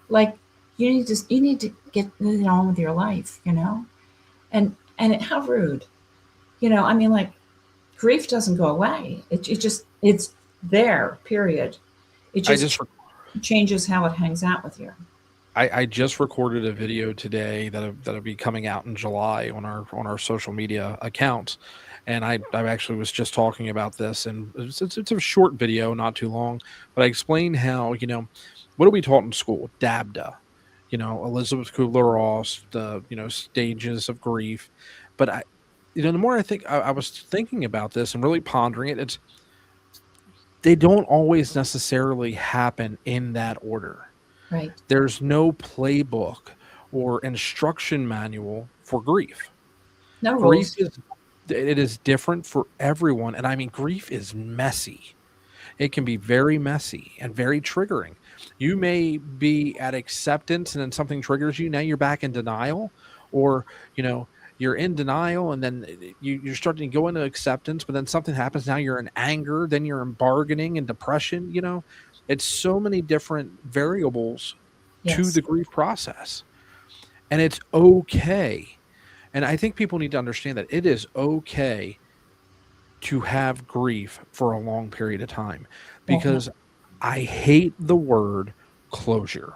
like you need to get on with your life, and how rude, like grief doesn't go away. It's there, period. It just changes how it hangs out with you. I just recorded a video today that'll be coming out in July on our social media accounts, and I actually was just talking about this, and it's a short video, not too long, but I explained how what are we taught in school? DABDA, Elizabeth Kubler-Ross, the stages of grief, but the more I think I was thinking about this and really pondering it, they don't always necessarily happen in that order. Right. There's no playbook or instruction manual for grief. No Grief rules. it is different for everyone. And I mean, grief is messy. It can be very messy and very triggering. You may be at acceptance and then something triggers you. Now you're back in denial, or, you're in denial and then you're starting to go into acceptance, but then something happens. Now you're in anger, then you're in bargaining and depression. It's so many different variables to Yes. the grief process, and it's okay. And I think people need to understand that it is okay to have grief for a long period of time, because I hate the word closure.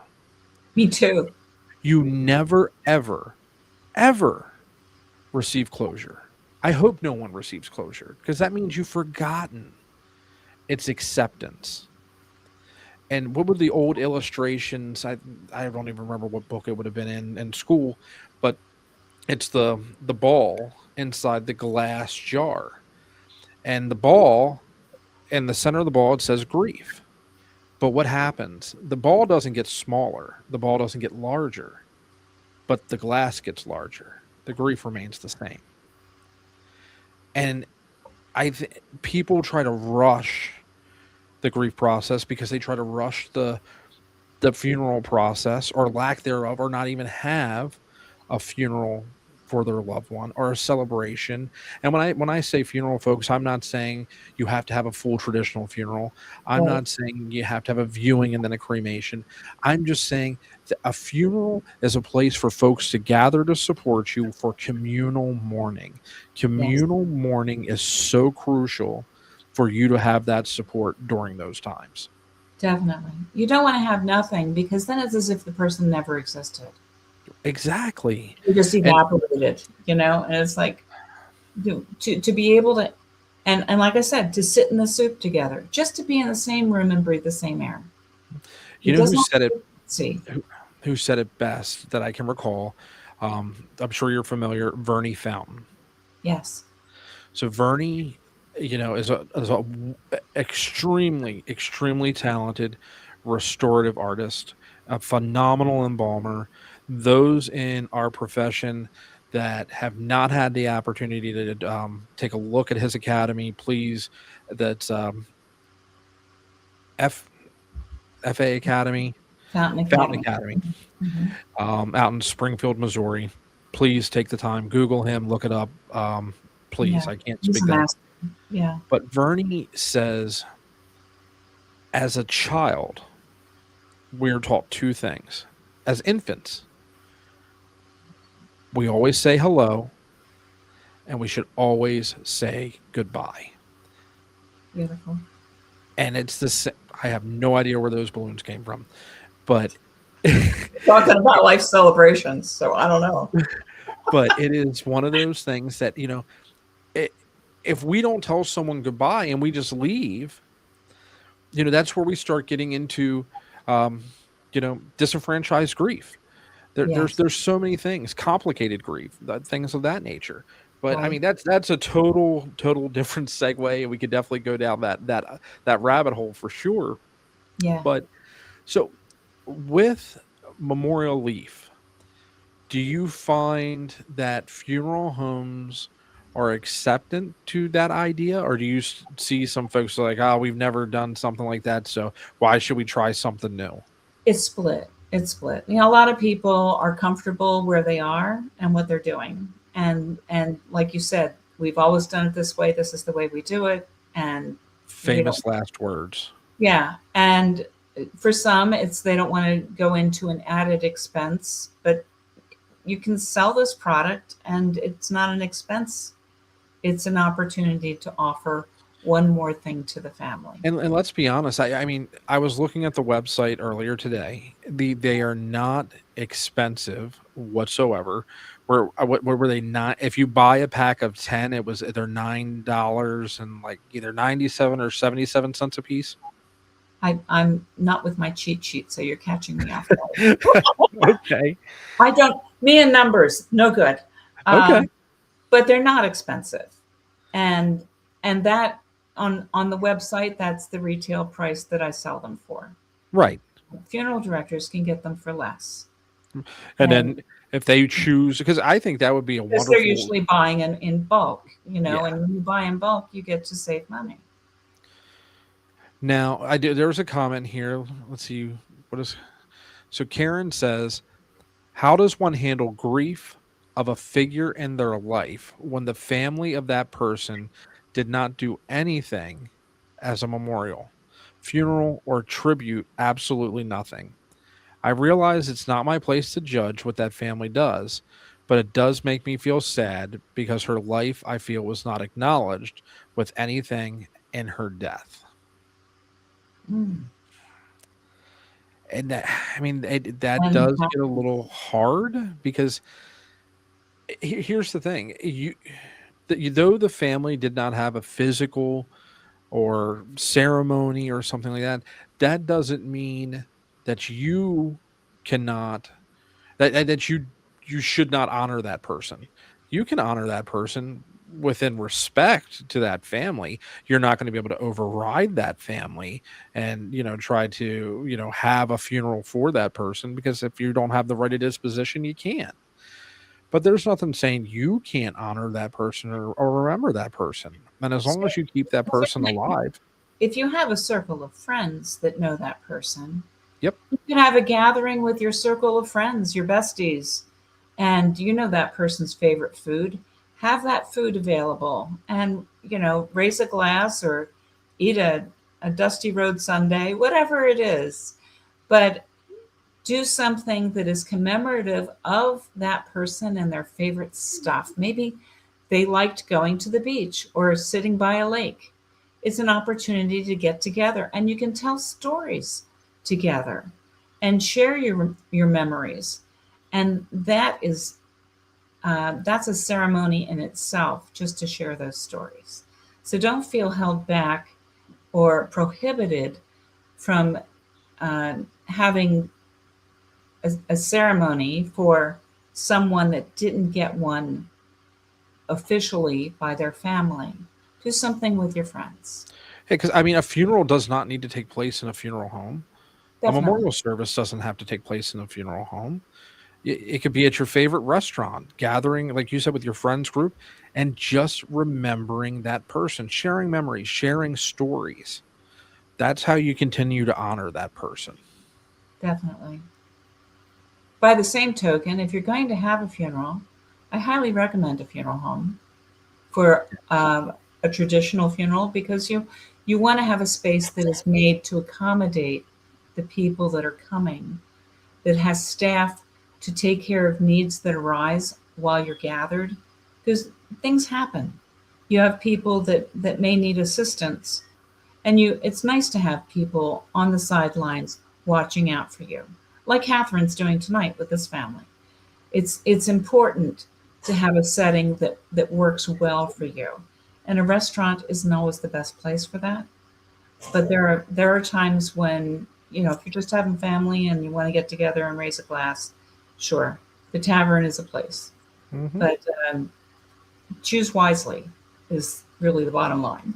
Me too. You never, ever, ever receive closure. I hope no one receives closure, because that means you've forgotten. It's acceptance. And what were the old illustrations? I don't even remember what book it would have been in school, but it's the ball inside the glass jar. And the ball, in the center of the ball, it says grief. But what happens? The ball doesn't get smaller. The ball doesn't get larger, but the glass gets larger. The grief remains the same. And people try to rush the grief process because they try to rush the funeral process or lack thereof, or not even have a funeral for their loved one or a celebration. And when I say funeral, folks, I'm not saying you have to have a full traditional funeral. I'm Right. not saying you have to have a viewing and then a cremation. I'm just saying that a funeral is a place for folks to gather to support you for communal mourning. Communal mourning is so crucial for you to have that support during those times. Definitely. You don't want to have nothing, because then it's as if the person never existed. Exactly. You just And evaporated, and it's like to be able to, and like I said, to sit in the soup together, just to be in the same room and breathe the same air. you It know who doesn't said it see. who said it best that I can recall. I'm sure you're familiar, Vernie Fountain. Yes. So Vernie, is a extremely, extremely talented restorative artist, a phenomenal embalmer. Those in our profession that have not had the opportunity to take a look at his academy, please. That's F FA Academy, Fountain Fountain Academy. Academy, Mhm. out in Springfield, Missouri. Please take the time, Google him, look it up. Please, Yeah. I can't He's speak a that. master. Yeah. But Vernie says, as a child, we are taught two things. As infants, we always say hello, and we should always say goodbye. Beautiful. And it's the same. I have no idea where those balloons came from, but Talking about life celebrations, so I don't know. but it is one of those things that if we don't tell someone goodbye and we just leave, that's where we start getting into disenfranchised grief. There's Yes. there's so many things, complicated grief, things of that nature. But I Right. mean, that's a total different segue. We could definitely go down that rabbit hole for sure. Yeah. But so with Memorial Leaf, do you find that funeral homes are acceptant to that idea, or do you see some folks like, oh, we've never done something like that, so why should we try something new? It's split. It's split. A lot of people are comfortable where they are and what they're doing. And like you said, we've always done it this way. This is the way we do it. And we don't, Famous last words. yeah. And for some, it's they don't want to go into an added expense, but you can sell this product and it's not an expense. It's an opportunity to offer one more thing to the family. And let's be honest. I mean, I was looking at the website earlier today. They are not expensive whatsoever. What were they not? If you buy a pack of 10, they're $9 and like either 97 or 77 cents a piece. I'm not with my cheat sheet, so you're catching me off guard. Okay. I don't, me and numbers, no good. Okay. But they're not expensive. And that on the website, that's the retail price that I sell them for. Right. Funeral directors can get them for less. And then if they choose, because I think that would be a Because wonderful. they're usually buying in bulk, Yeah. and when you buy in bulk, you get to save money. Now, there's a comment here. Let's see. So Karen says, how does one handle grief of a figure in their life when the family of that person did not do anything as a memorial, funeral, or tribute? Absolutely nothing. I realize it's not my place to judge what that family does, but it does make me feel sad because her life, I feel, was not acknowledged with anything in her death. Mm. And that And does get a little hard because here's the thing: though the family did not have a physical or ceremony or something like that, that doesn't mean that you cannot that you should not honor that person. You can honor that person within respect to that family. You're not going to be able to override that family and, try to, have a funeral for that person, because if you don't have the right of disposition, you can't. But there's nothing saying you can't honor that person or remember that person. And as long as you keep that person alive. If you have a circle of friends that know that person, Yep. you can have a gathering with your circle of friends, your besties, and you know that person's favorite food. Have that food available and, raise a glass or eat a dusty road sundae, whatever it is. But do something that is commemorative of that person and their favorite stuff. Maybe they liked going to the beach or sitting by a lake. It's an opportunity to get together, and you can tell stories together and share your memories. And that's a ceremony in itself, just to share those stories. So don't feel held back or prohibited from having a ceremony for someone that didn't get one officially by their family. Do something with your friends. Hey, because a funeral does not need to take place in a funeral home. Definitely. A memorial service doesn't have to take place in a funeral home. It could be at your favorite restaurant, gathering, like you said, with your friends group, and just remembering that person, sharing memories, sharing stories. That's how you continue to honor that person. Definitely. By the same token, if you're going to have a funeral, I highly recommend a funeral home for a traditional funeral, because you want to have a space that is made to accommodate the people that are coming, that has staff to take care of needs that arise while you're gathered, because things happen. You have people that may need assistance, and it's nice to have people on the sidelines watching out for you, like Catherine's doing tonight with this family. It's important to have a setting that works well for you. And a restaurant isn't always the best place for that. But there are times when, if you're just having family and you want to get together and raise a glass, sure, the tavern is a place. Mm-hmm. But choose wisely is really the bottom line.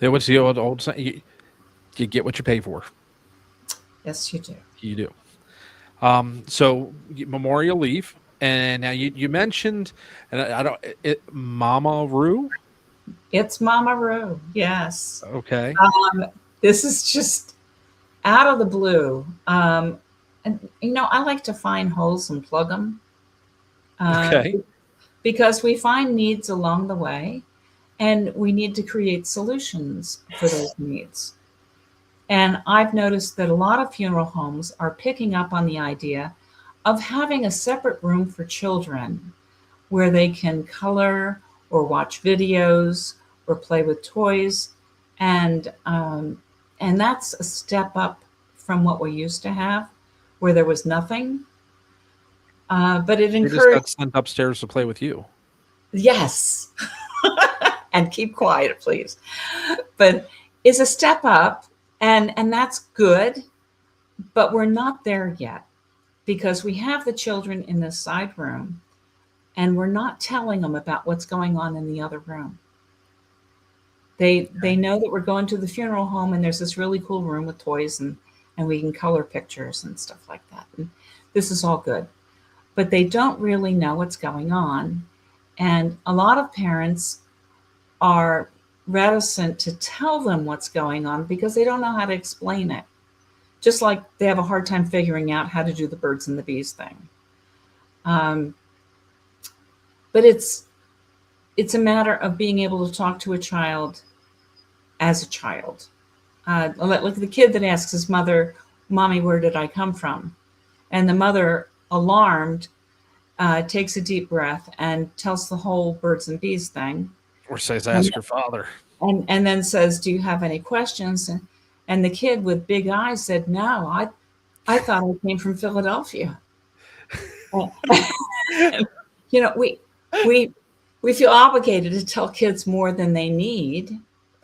There was the old saying, you get what you pay for. Yes, you do. You do. So Memorial Eve, and now you mentioned, and I don't, Mama Roo. It's Mama Roo. Yes. Okay. This is just out of the blue. And I like to find holes and plug them. Okay. Because we find needs along the way, and we need to create solutions for those needs. And I've noticed that a lot of funeral homes are picking up on the idea of having a separate room for children where they can color or watch videos or play with toys. And that's a step up from what we used to have, where there was nothing. But it encouraged. They just got sent upstairs to play with you. Yes. And keep quiet, please. But it's a step up. And that's good, but we're not there yet, because we have the children in this side room and we're not telling them about what's going on in the other room. They know that we're going to the funeral home and there's this really cool room with toys and we can color pictures and stuff like that. And this is all good, but they don't really know what's going on. And a lot of parents are reticent to tell them what's going on because they don't know how to explain it. Just like they have a hard time figuring out how to do the birds and the bees thing. But it's a matter of being able to talk to a child as a child. Look at the kid that asks his mother, "Mommy, where did I come from?" And the mother, alarmed, takes a deep breath and tells the whole birds and bees thing. Or says, ask your father. And then says, "Do you have any questions?" And the kid with big eyes said, "No, I thought I came from Philadelphia." We feel obligated to tell kids more than they need.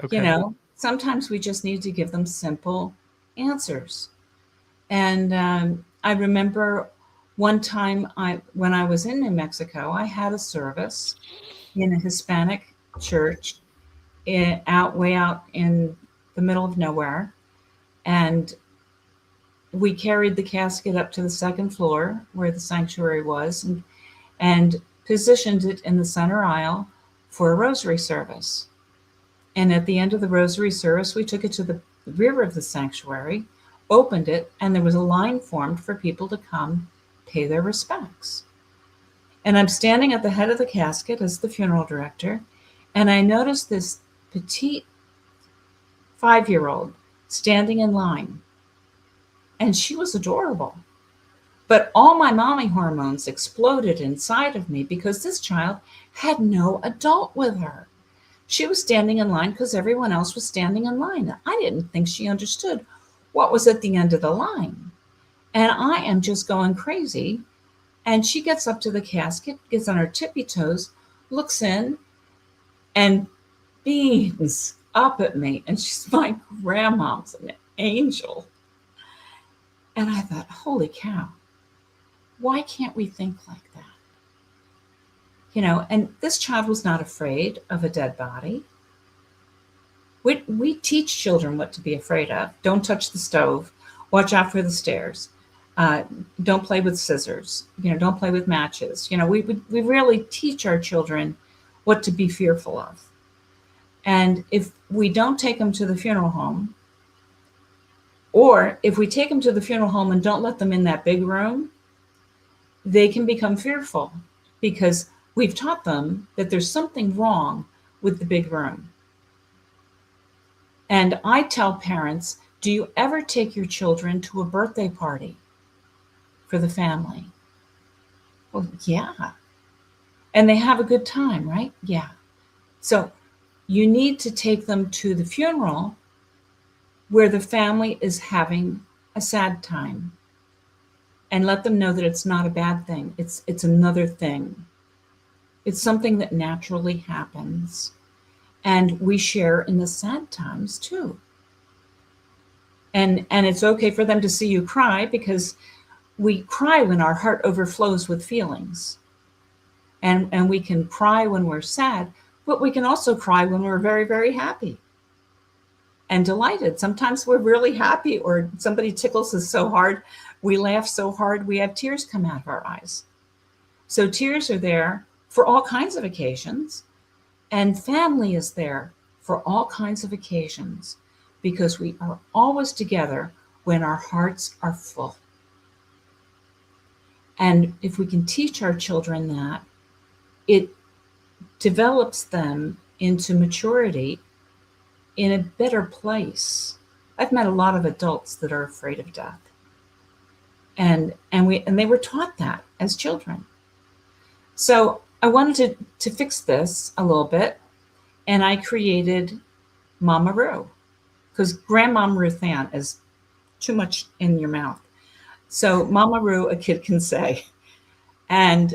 Okay. Sometimes we just need to give them simple answers. And I remember One time when I was in New Mexico, I had a service in a Hispanic church way out in the middle of nowhere. And we carried the casket up to the second floor where the sanctuary was and positioned it in the center aisle for a rosary service. And at the end of the rosary service, we took it to the rear of the sanctuary, opened it, and there was a line formed for people to come pay their respects. And I'm standing at the head of the casket as the funeral director, and I noticed this petite 5-year-old standing in line. And she was adorable. But all my mommy hormones exploded inside of me because this child had no adult with her. She was standing in line because everyone else was standing in line. I didn't think she understood what was at the end of the line. And I am just going crazy. And she gets up to the casket, gets on her tippy toes, looks in, and beams up at me. And she's my grandma's an angel. And I thought, holy cow, why can't we think like that? And this child was not afraid of a dead body. We teach children what to be afraid of. Don't touch the stove. Watch out for the stairs. Don't play with scissors. Don't play with matches. We really teach our children what to be fearful of. And if we don't take them to the funeral home, or if we take them to the funeral home and don't let them in that big room, they can become fearful because we've taught them that there's something wrong with the big room. And I tell parents, do you ever take your children to a birthday party for the family? Well, yeah. And they have a good time, right? Yeah. So you need to take them to the funeral where the family is having a sad time and let them know that it's not a bad thing. It's another thing. It's something that naturally happens. And we share in the sad times too. And it's okay for them to see you cry because we cry when our heart overflows with feelings. And we can cry when we're sad, but we can also cry when we're very, very happy and delighted. Sometimes we're really happy or somebody tickles us so hard, we laugh so hard, we have tears come out of our eyes. So tears are there for all kinds of occasions, and family is there for all kinds of occasions because we are always together when our hearts are full. And if we can teach our children that, it develops them into maturity in a better place. I've met a lot of adults that are afraid of death. And they were taught that as children. So I wanted to fix this a little bit, and I created Mama Roo, because Grandmom Ruthann is too much in your mouth. So Mama Roo, a kid can say. And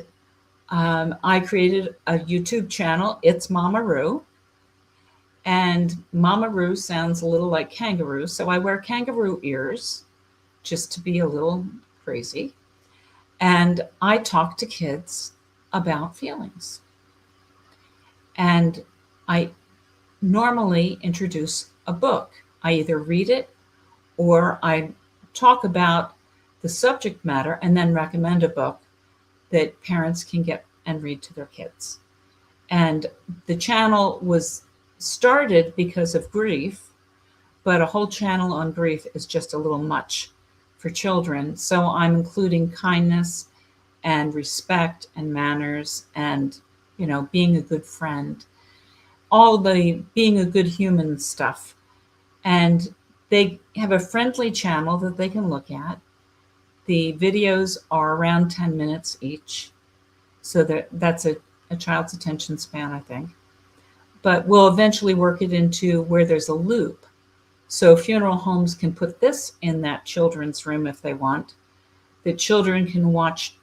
I created a YouTube channel, It's Mama Roo. And Mama Roo sounds a little like kangaroo, so I wear kangaroo ears just to be a little crazy. And I talk to kids about feelings. And I normally introduce a book. I either read it or I talk about the subject matter and then recommend a book that parents can get and read to their kids. And the channel was started because of grief, but a whole channel on grief is just a little much for children. So I'm including kindness and respect and manners and, being a good friend, all the being a good human stuff. And they have a friendly channel that they can look at. The videos are around 10 minutes each. So that's a child's attention span, I think. But we'll eventually work it into where there's a loop. So funeral homes can put this in that children's room if they want. The children can watch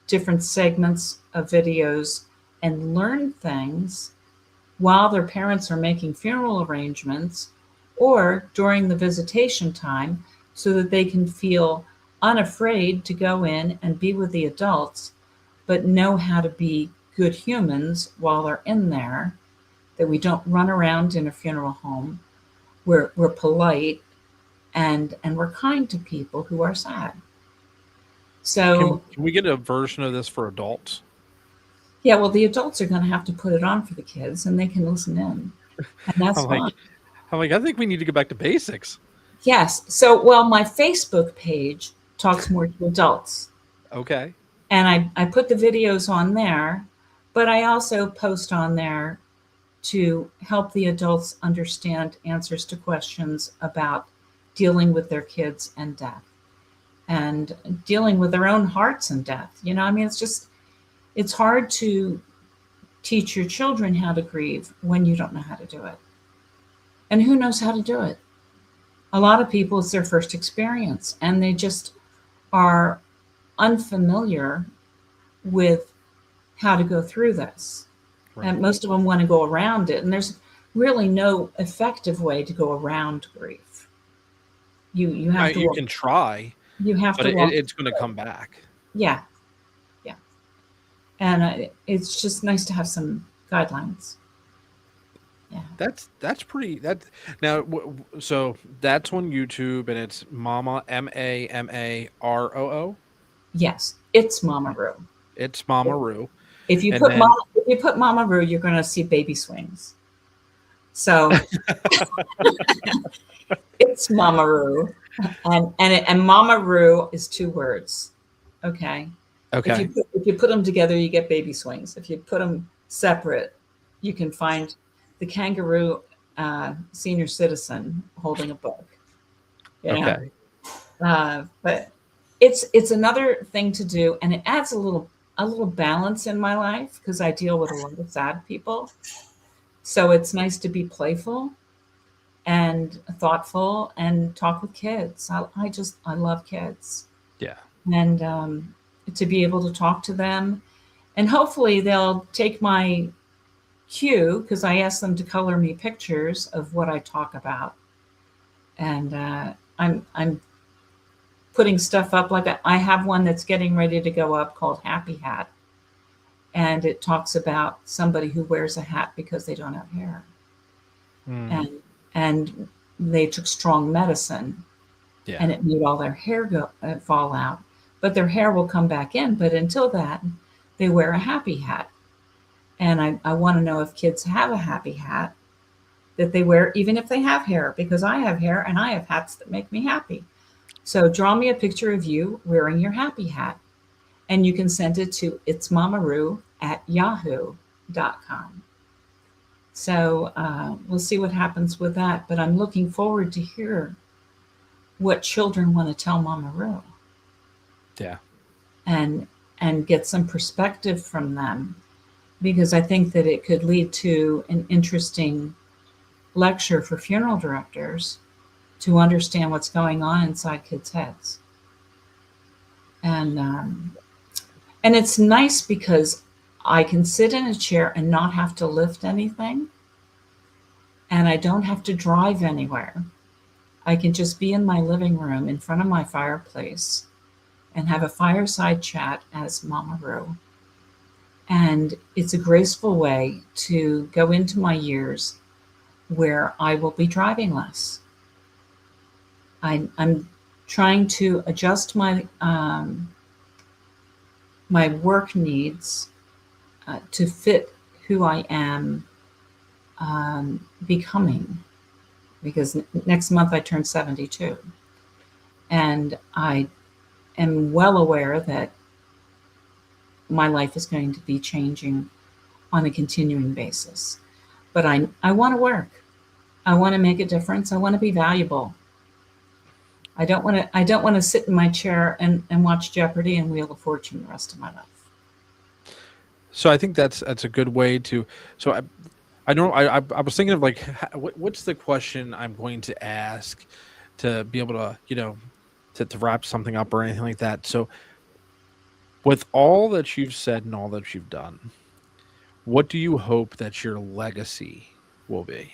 different segments of videos and learn things while their parents are making funeral arrangements or during the visitation time so that they can feel unafraid to go in and be with the adults, but know how to be good humans while they're in there, that we don't run around in a funeral home. We're polite and we're kind to people who are sad. So Can we get a version of this for adults? yeah, well, the adults are going to have to put it on for the kids, and they can listen in, and that's I'm fine. like, I think we need to get back to basics. Yes. So, well, my Facebook page talks more to adults, Okay. and I put the videos on there, but I also post on there to help the adults understand answers to questions about dealing with their kids and death, and dealing with their own hearts and death. You know, I mean, it's hard to teach your children how to grieve when you don't know how to do it. And who knows how to do it? A lot of people, it's their first experience, and they just are unfamiliar with how to go through this. Right. And most of them want to go around it. And there's really no effective way to go around grief. You have to You can try, you have but to walk it's going to come back. Yeah. Yeah. And it's just nice to have some guidelines. Yeah. That's pretty. So that's on YouTube, and it's Mama MAMAROO. Yes, it's Mama Roo. It's Mama Roo. If you And put then- Mama Roo, you're going to see baby swings. So it's Mama Roo, and Mama Roo is 2 words. Okay. Okay. If you put them together, you get baby swings. If you put them separate, you can find the kangaroo senior citizen holding a book. You know? Okay. But it's another thing to do, and it adds a little balance in my life because I deal with a lot of sad people. So it's nice to be playful and thoughtful and talk with kids. I love kids. Yeah. And to be able to talk to them, and hopefully they'll take my cue, because I ask them to color me pictures of what I talk about. And I'm putting stuff up, like I have one that's getting ready to go up called Happy Hat. And it talks about somebody who wears a hat because they don't have hair. And they took strong medicine, Yeah. and it made all their hair fall out. But their hair will come back in. But until that, they wear a happy hat. And I want to know if kids have a happy hat that they wear, even if they have hair, because I have hair and I have hats that make me happy. So draw me a picture of you wearing your happy hat, and you can send it to itsmamaroo@yahoo.com. So we'll see what happens with that. But I'm looking forward to hear what children want to tell Mama Roo. Yeah. And get some perspective from them, because I think that it could lead to an interesting lecture for funeral directors to understand what's going on inside kids' heads. And it's nice because I can sit in a chair and not have to lift anything, and I don't have to drive anywhere. I can just be in my living room in front of my fireplace and have a fireside chat as Mama Roo. And it's a graceful way to go into my years where I will be driving less. I'm trying to adjust my my work needs to fit who I am becoming, because next month I turn 72. And I am well aware that my life is going to be changing on a continuing basis. But I want to work. I want to make a difference. I want to be valuable. I don't want to sit in my chair and watch Jeopardy and Wheel of Fortune the rest of my life. So I think that's a good way to. So I was thinking of like, what's the question I'm going to ask to be able to, to wrap something up or anything like that. So with all that you've said and all that you've done, what do you hope that your legacy will be?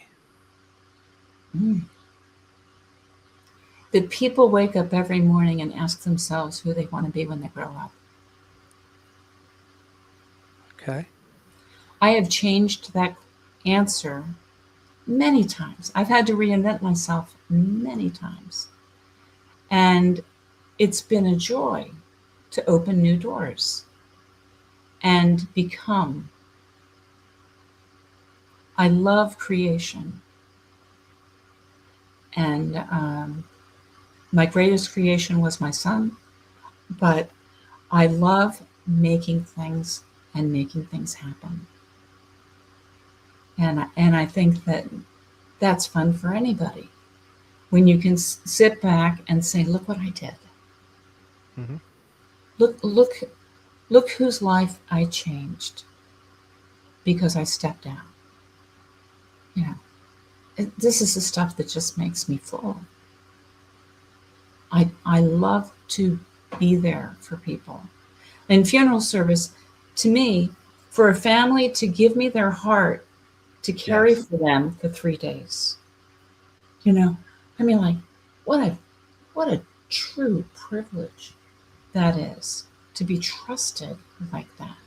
that people wake up every morning and ask themselves who they want to be when they grow up. Okay. I have changed that answer many times. I've had to reinvent myself many times. And it's been a joy to open new doors and become. I love creation. And my greatest creation was my son, but I love making things and making things happen. And I think that that's fun for anybody. When you can sit back and say, look what I did. Mm-hmm. Look whose life I changed because I stepped out. You know, this is the stuff that just makes me full. I love to be there for people. In funeral service, to me, for a family to give me their heart to carry Yes. for them for 3 days. You know, I mean, like, what a true privilege that is to be trusted like that.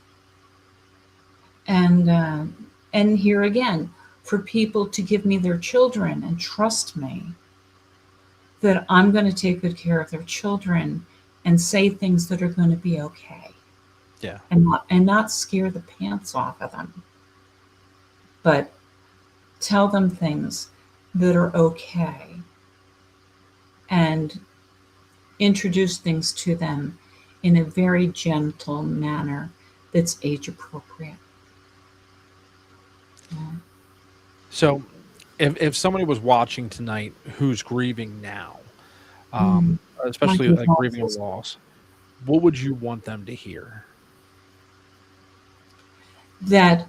And here again, for people to give me their children and trust me that I'm going to take good care of their children and say things that are going to be okay. Yeah. And not scare the pants off of them, but tell them things that are okay and introduce things to them in a very gentle manner that's age appropriate. Yeah. So if somebody was watching tonight who's grieving now, Mm. My especially like grieving a condolences. loss, what would you want them to hear? That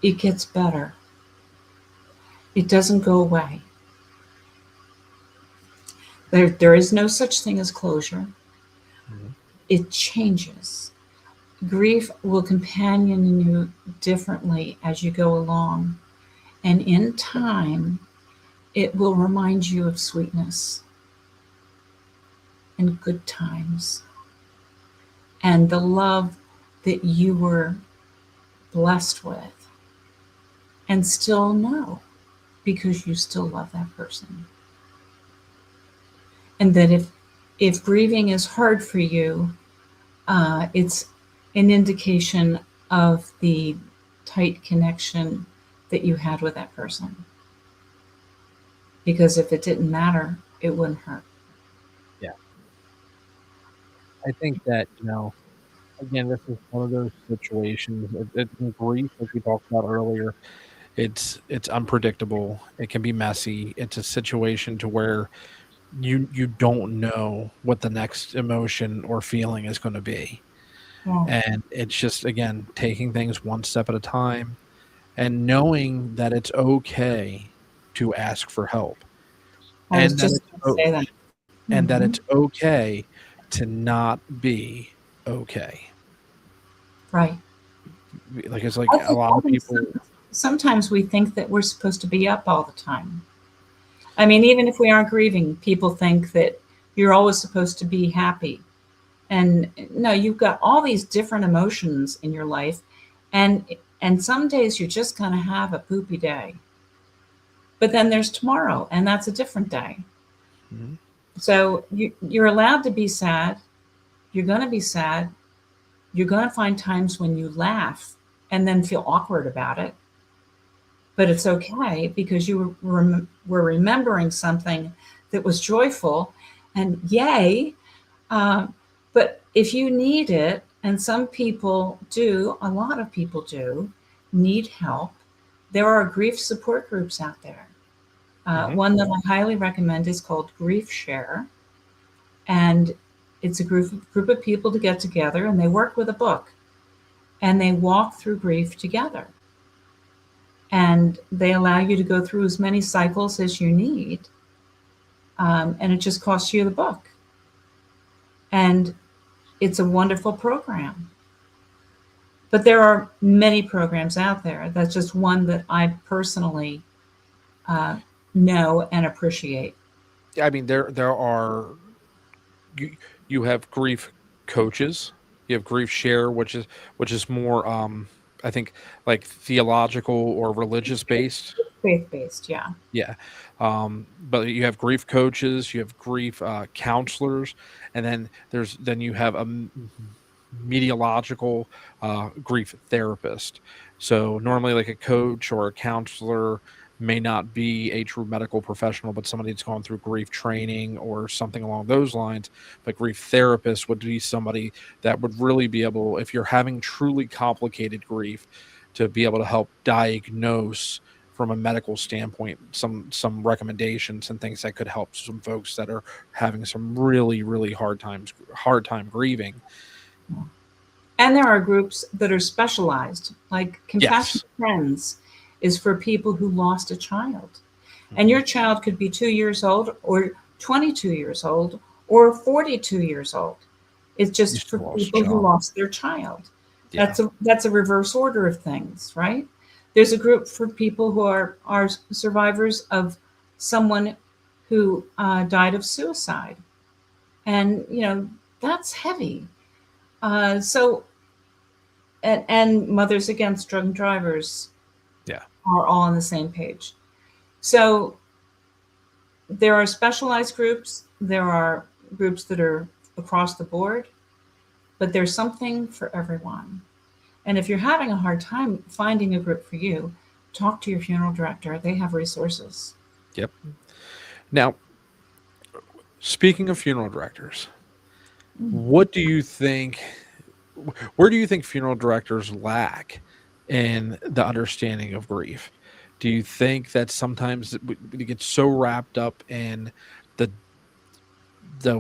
it gets better. It doesn't go away. There is no such thing as closure. Mhm. It changes. Grief will companion you differently as you go along. And in time, it will remind you of sweetness and good times and the love that you were blessed with and still know because you still love that person. And that if grieving is hard for you, it's an indication of the tight connection that you had with that person. Because if it didn't matter, it wouldn't hurt. Yeah. I think that, again, this is one of those situations. It's grief, like we talked about earlier. It's unpredictable. It can be messy. It's a situation to where you don't know what the next emotion or feeling is going to be. Yeah. And it's just, again, taking things one step at a time and knowing that it's okay to ask for help I was and that just it's going to say that. and that Mhm. it's okay to not be okay. Right. Like, it's like I a think, lot I of think people. sometimes we think that we're supposed to be up all the time. I mean, even if we aren't grieving, people think that you're always supposed to be happy. And no, you've got all these different emotions in your life. And some days you're just going to have a poopy day. But then there's tomorrow, and that's a different day. Mhm. So you're allowed to be sad. You're going to be sad. You're going to find times when you laugh and then feel awkward about it. But it's okay because you were remembering something that was joyful and yay. But if you need it, and some people do, a lot of people do need help, there are grief support groups out there. Mhm. One that I highly recommend is called Grief Share. And it's a group of people to get together and they work with a book and they walk through grief together. And they allow you to go through as many cycles as you need. And it just costs you the book. And it's a wonderful program. But there are many programs out there. That's just one that I personally know and appreciate. I mean, there are you, you have grief coaches, you have grief share, which is more I think like theological or religious based. Faith-based, yeah. Yeah. But you have grief coaches, you have grief counselors, and then you have mediological grief therapist. So normally, like a coach or a counselor may not be a true medical professional, but somebody that's gone through grief training or something along those lines. But grief therapist would be somebody that would really be able, if you're having truly complicated grief, to be able to help diagnose from a medical standpoint some recommendations and things that could help some folks that are having some really hard time grieving. And there are groups that are specialized, like Compassion Yes. Friends is for people who lost a child. And your child could be 2 years old or 22 years old or 42 years old. It's You just for still lost a people who child. lost their child. Yeah. That's a reverse order of things, right? There's a group for people who are survivors of someone who died of suicide. And, that's heavy. So, and Mothers Against Drunk Drivers Yeah. are all on the same page. So there are specialized groups. There are groups that are across the board, but there's something for everyone. And if you're having a hard time finding a group for you, talk to your funeral director. They have resources. Yep. Now, speaking of funeral directors, what do you think? Where do you think funeral directors lack in the understanding of grief? Do you think that sometimes we get so wrapped up in the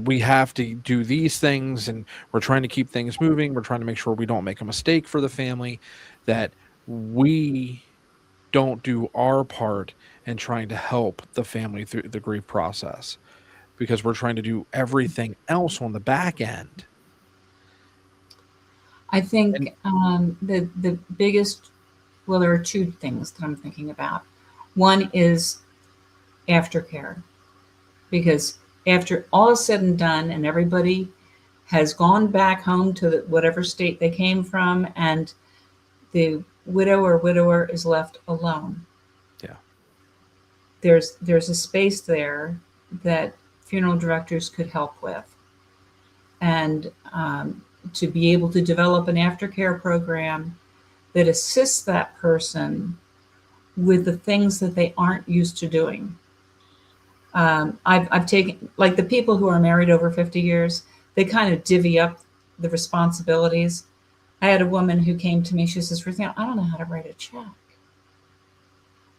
we have to do these things and we're trying to keep things moving, we're trying to make sure we don't make a mistake for the family, that we don't do our part in trying to help the family through the grief process because we're trying to do everything else on the back end? I think And the biggest, well, there are two things that I'm thinking about. One is aftercare, because after all is said and done and everybody has gone back home to whatever state they came from and the widow or widower is left alone. yeah, There's a space there that funeral directors could help with. And to be able to develop an aftercare program that assists that person with the things that they aren't used to doing. I've taken, like the people who are married over 50 years, they kind of divvy up the responsibilities. I had a woman who came to me, she says, Ruthann, I don't know how to write a check.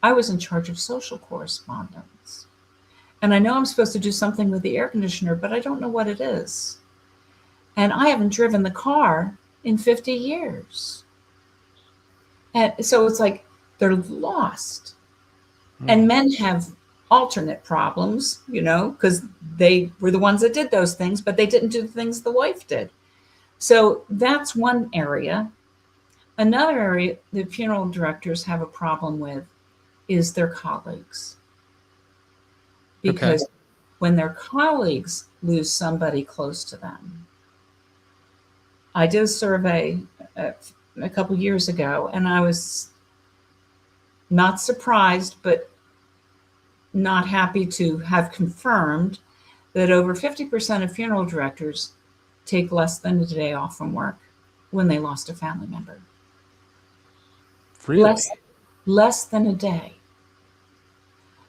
I was in charge of social correspondence. And I know I'm supposed to do something with the air conditioner, but I don't know what it is. And I haven't driven the car in 50 years. And so it's like they're lost. And men have alternate problems, because they were the ones that did those things, but they didn't do the things the wife did. So that's one area. Another area that funeral directors have a problem with is their colleagues. Because when their colleagues lose somebody close to them, I did a survey a couple years ago, and I was not surprised, but not happy to have confirmed that over 50% of funeral directors take less than a day off from work when they lost a family member. really? Less than a day.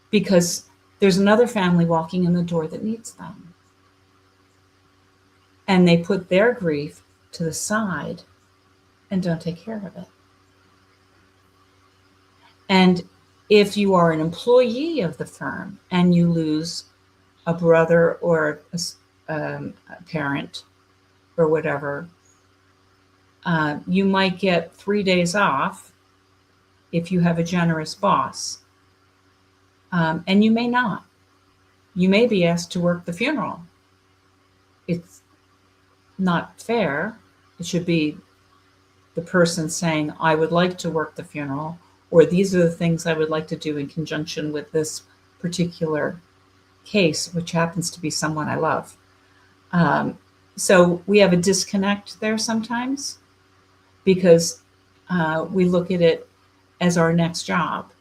Because there's another family walking in the door that needs them. And they put their grief to the side and don't take care of it. And if you are an employee of the firm and you lose a brother or a parent or whatever, you might get 3 days off if you have a generous boss. And you may not. You may be asked to work the funeral. It's not fair. It should be the person saying, I would like to work the funeral, or these are the things I would like to do in conjunction with this particular case, which happens to be someone I love. So we have a disconnect there sometimes because we look at it as our next job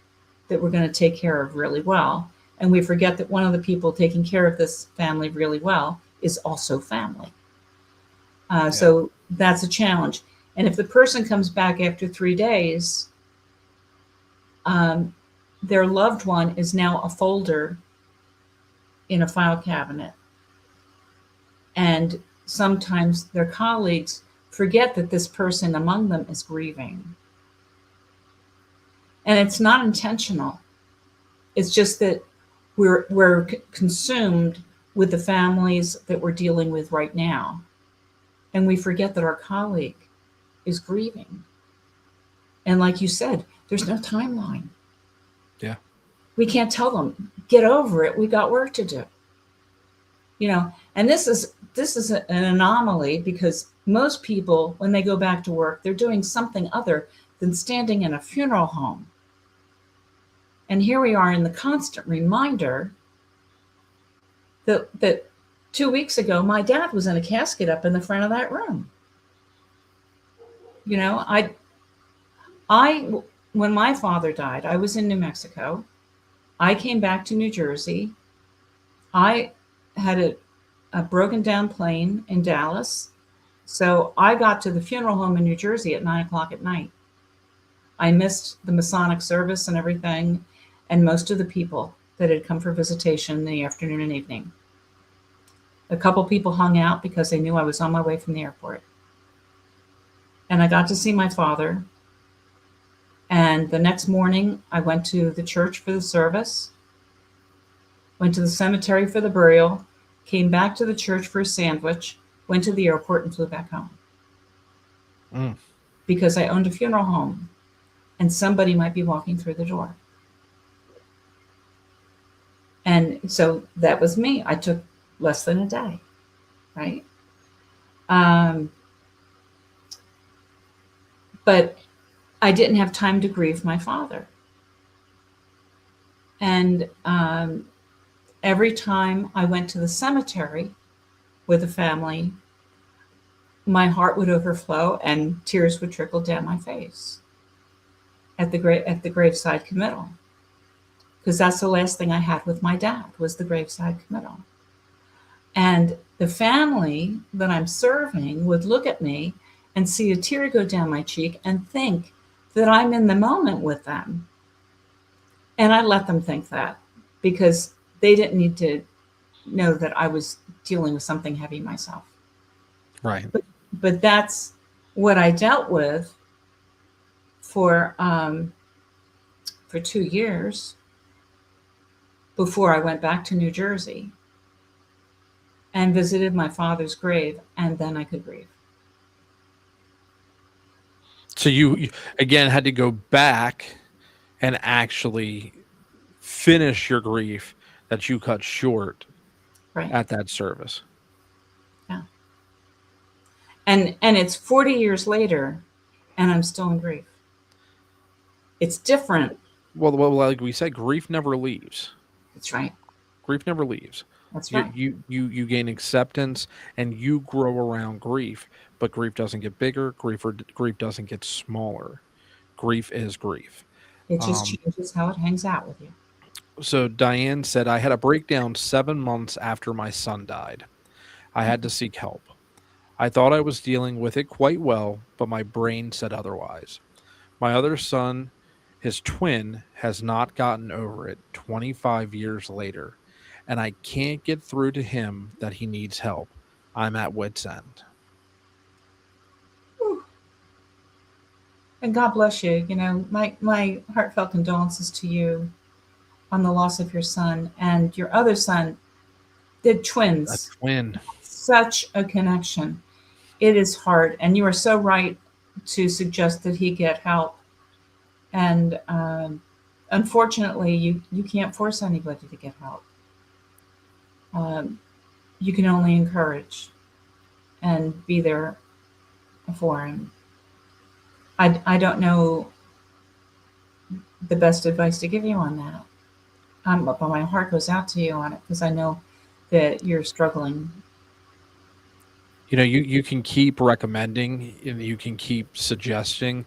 that we're going to take care of really well. And we forget that one of the people taking care of this family really well is also family. So that's a challenge. And if the person comes back after 3 days, their loved one is now a folder in a file cabinet. And sometimes their colleagues forget that this person among them is grieving. And it's not intentional. It's just that we're consumed with the families that we're dealing with right now. And we forget that our colleague is grieving. And like you said, there's no timeline. Yeah. We can't tell them, get over it. We got work to do. You know, and this is an anomaly because most people, when they go back to work, they're doing something other than standing in a funeral home. And here we are in the constant reminder that 2 weeks ago, my dad was in a casket up in the front of that room. You know, when my father died, I was in New Mexico. I came back to New Jersey. I had a broken down plane in Dallas. So I got to the funeral home in New Jersey at 9 o'clock at night. I missed the Masonic service and everything, and most of the people that had come for visitation in the afternoon and evening. A couple people hung out because they knew I was on my way from the airport. And I got to see my father. And the next morning, I went to the church for the service, went to the cemetery for the burial, came back to the church for a sandwich, went to the airport and flew back home. Because I owned a funeral home and somebody might be walking through the door. And so that was me. I took less than a day, right? But I didn't have time to grieve my father. And every time I went to the cemetery with the family, my heart would overflow and tears would trickle down my face at the graveside committal. Because that's the last thing I had with my dad was the graveside committal. And the family that I'm serving would look at me and see a tear go down my cheek and think that I'm in the moment with them. And I let them think that because they didn't need to know that I was dealing with something heavy myself. Right. But that's what I dealt with for 2 years before I went back to New Jersey and visited my father's grave, and then I could grieve. So you again had to go back and actually finish your grief that you cut short Right. at that service. Yeah. And it's 40 years later, and I'm still in grief. It's different. Well, like we said, grief never leaves. That's right. Grief never leaves. That's right. You gain acceptance and you grow around grief, but grief doesn't get bigger. Grief doesn't get smaller. Grief is grief. It just changes how it hangs out with you. So Diane said, I had a breakdown 7 months after my son died. I had to seek help. I thought I was dealing with it quite well, but my brain said otherwise. My other son, his twin, has not gotten over it 25 years later, and I can't get through to him that he needs help. I'm at wit's end. Whew. And God bless you. You know, my heartfelt condolences to you on the loss of your son and your other son. They're twins. A twin. Such a connection. It is hard. And you are so right to suggest that he get help. And unfortunately, you can't force anybody to get help. You can only encourage and be there for him. I don't know the best advice to give you on that. but my heart goes out to you on it because I know that you're struggling. You can keep recommending and you can keep suggesting,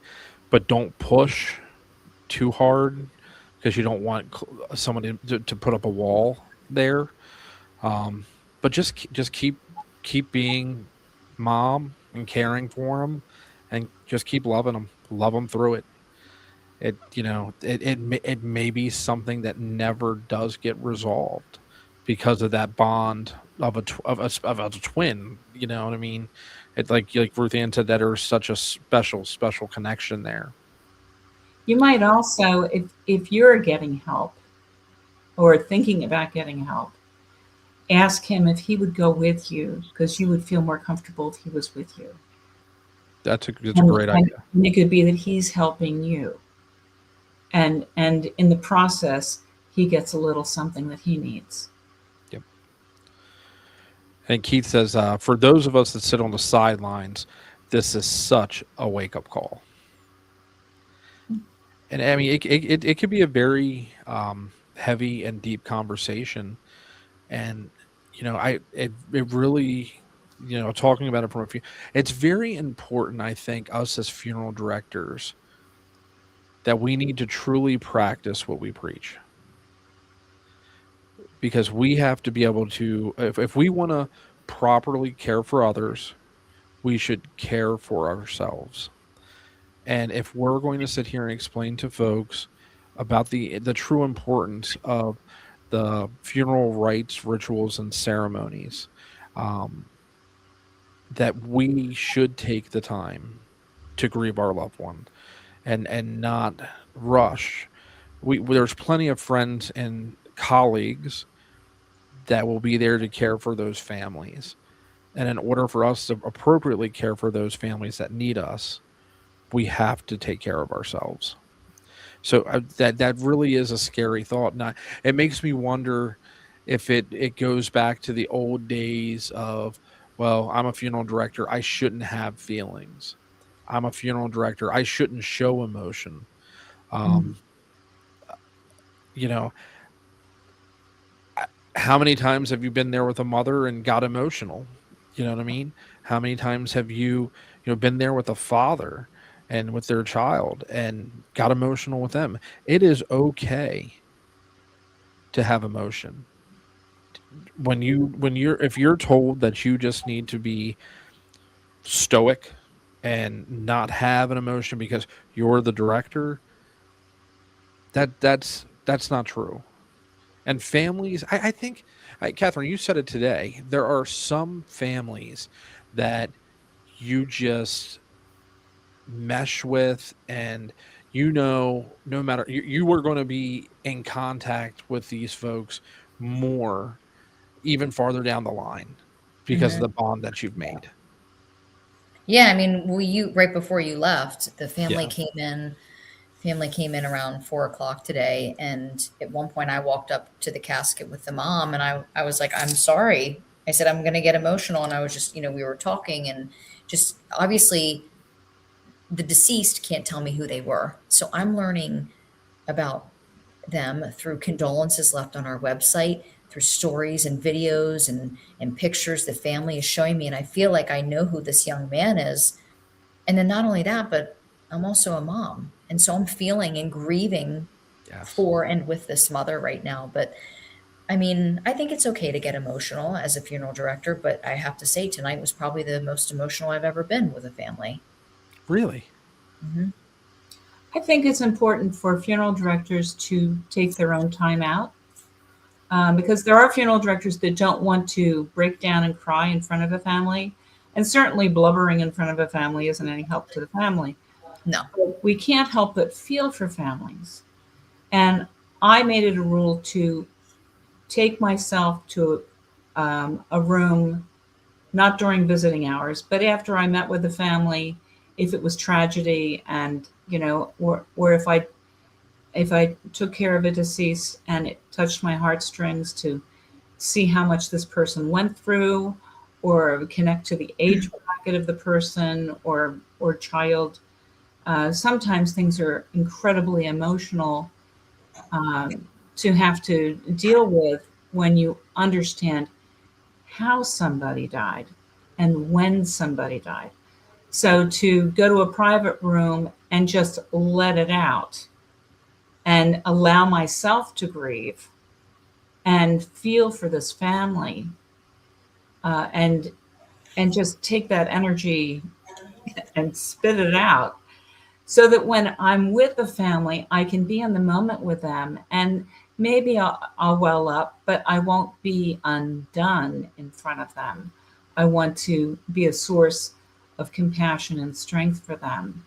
but don't push too hard because you don't want someone to put up a wall there. But just keep being mom and caring for them, and just keep loving them, love them through it. It may be something that never does get resolved because of that bond of a twin. You know what I mean? It's like Ruthann said, that there's such a special connection there. You might also, if you're getting help or thinking about getting help, ask him if he would go with you because you would feel more comfortable if he was with you. That's a great idea. And it could be that he's helping you. And in the process, he gets a little something that he needs. Yep. And Keith says, for those of us that sit on the sidelines, this is such a wake-up call. And I mean, it could be a very heavy and deep conversation. And, it really, talking about it from it's very important, I think, us as funeral directors, that we need to truly practice what we preach. Because we have to be able to, if we want to properly care for others, we should care for ourselves. And if we're going to sit here and explain to folks about the true importance of the funeral rites, rituals, and ceremonies, that we should take the time to grieve our loved one and not rush. There's plenty of friends and colleagues that will be there to care for those families. And in order for us to appropriately care for those families that need us, we have to take care of ourselves. So that really is a scary thought. Now, it makes me wonder if it goes back to the old days of, well, I'm a funeral director, I shouldn't have feelings. I'm a funeral director, I shouldn't show emotion. How many times have you been there with a mother and got emotional? You know what I mean? How many times have you been there with a father and with their child and got emotional with them? It is okay to have emotion. If you're told that you just need to be stoic and not have an emotion because you're the director, that's not true. And families, I think, Catherine, you said it today, there are some families that you just mesh with, and no matter, you are going to be in contact with these folks more, even farther down the line, because of the bond that you've made. Yeah, I mean, right before you left, the family Yeah. came in. Family came in around 4 o'clock today, and at one point, I walked up to the casket with the mom, and I was like, "I'm sorry." I said, "I'm going to get emotional," and I was just, we were talking, and just obviously, the deceased can't tell me who they were, so I'm learning about them through condolences left on our website, through stories and videos and pictures the family is showing me, and I feel like I know who this young man is. And then not only that, but I'm also a mom. And so I'm feeling and grieving Yes. for and with this mother right now. But I mean, I think it's okay to get emotional as a funeral director, but I have to say tonight was probably the most emotional I've ever been with a family. Really? Mm-hmm. I think it's important for funeral directors to take their own time out because there are funeral directors that don't want to break down and cry in front of a family. And certainly blubbering in front of a family isn't any help to the family. No. But we can't help but feel for families. And I made it a rule to take myself to a room, not during visiting hours, but after I met with the family, if it was tragedy and, or if I took care of a deceased and it touched my heartstrings to see how much this person went through, or connect to the age bracket of the person or child. Sometimes things are incredibly emotional to have to deal with when you understand how somebody died and when somebody died. So to go to a private room and just let it out and allow myself to grieve and feel for this family, uh, and and just take that energy and spit it out, so that when I'm with the family, I can be in the moment with them, and maybe I'll well up, but I won't be undone in front of them. I want to be a source of compassion and strength for them.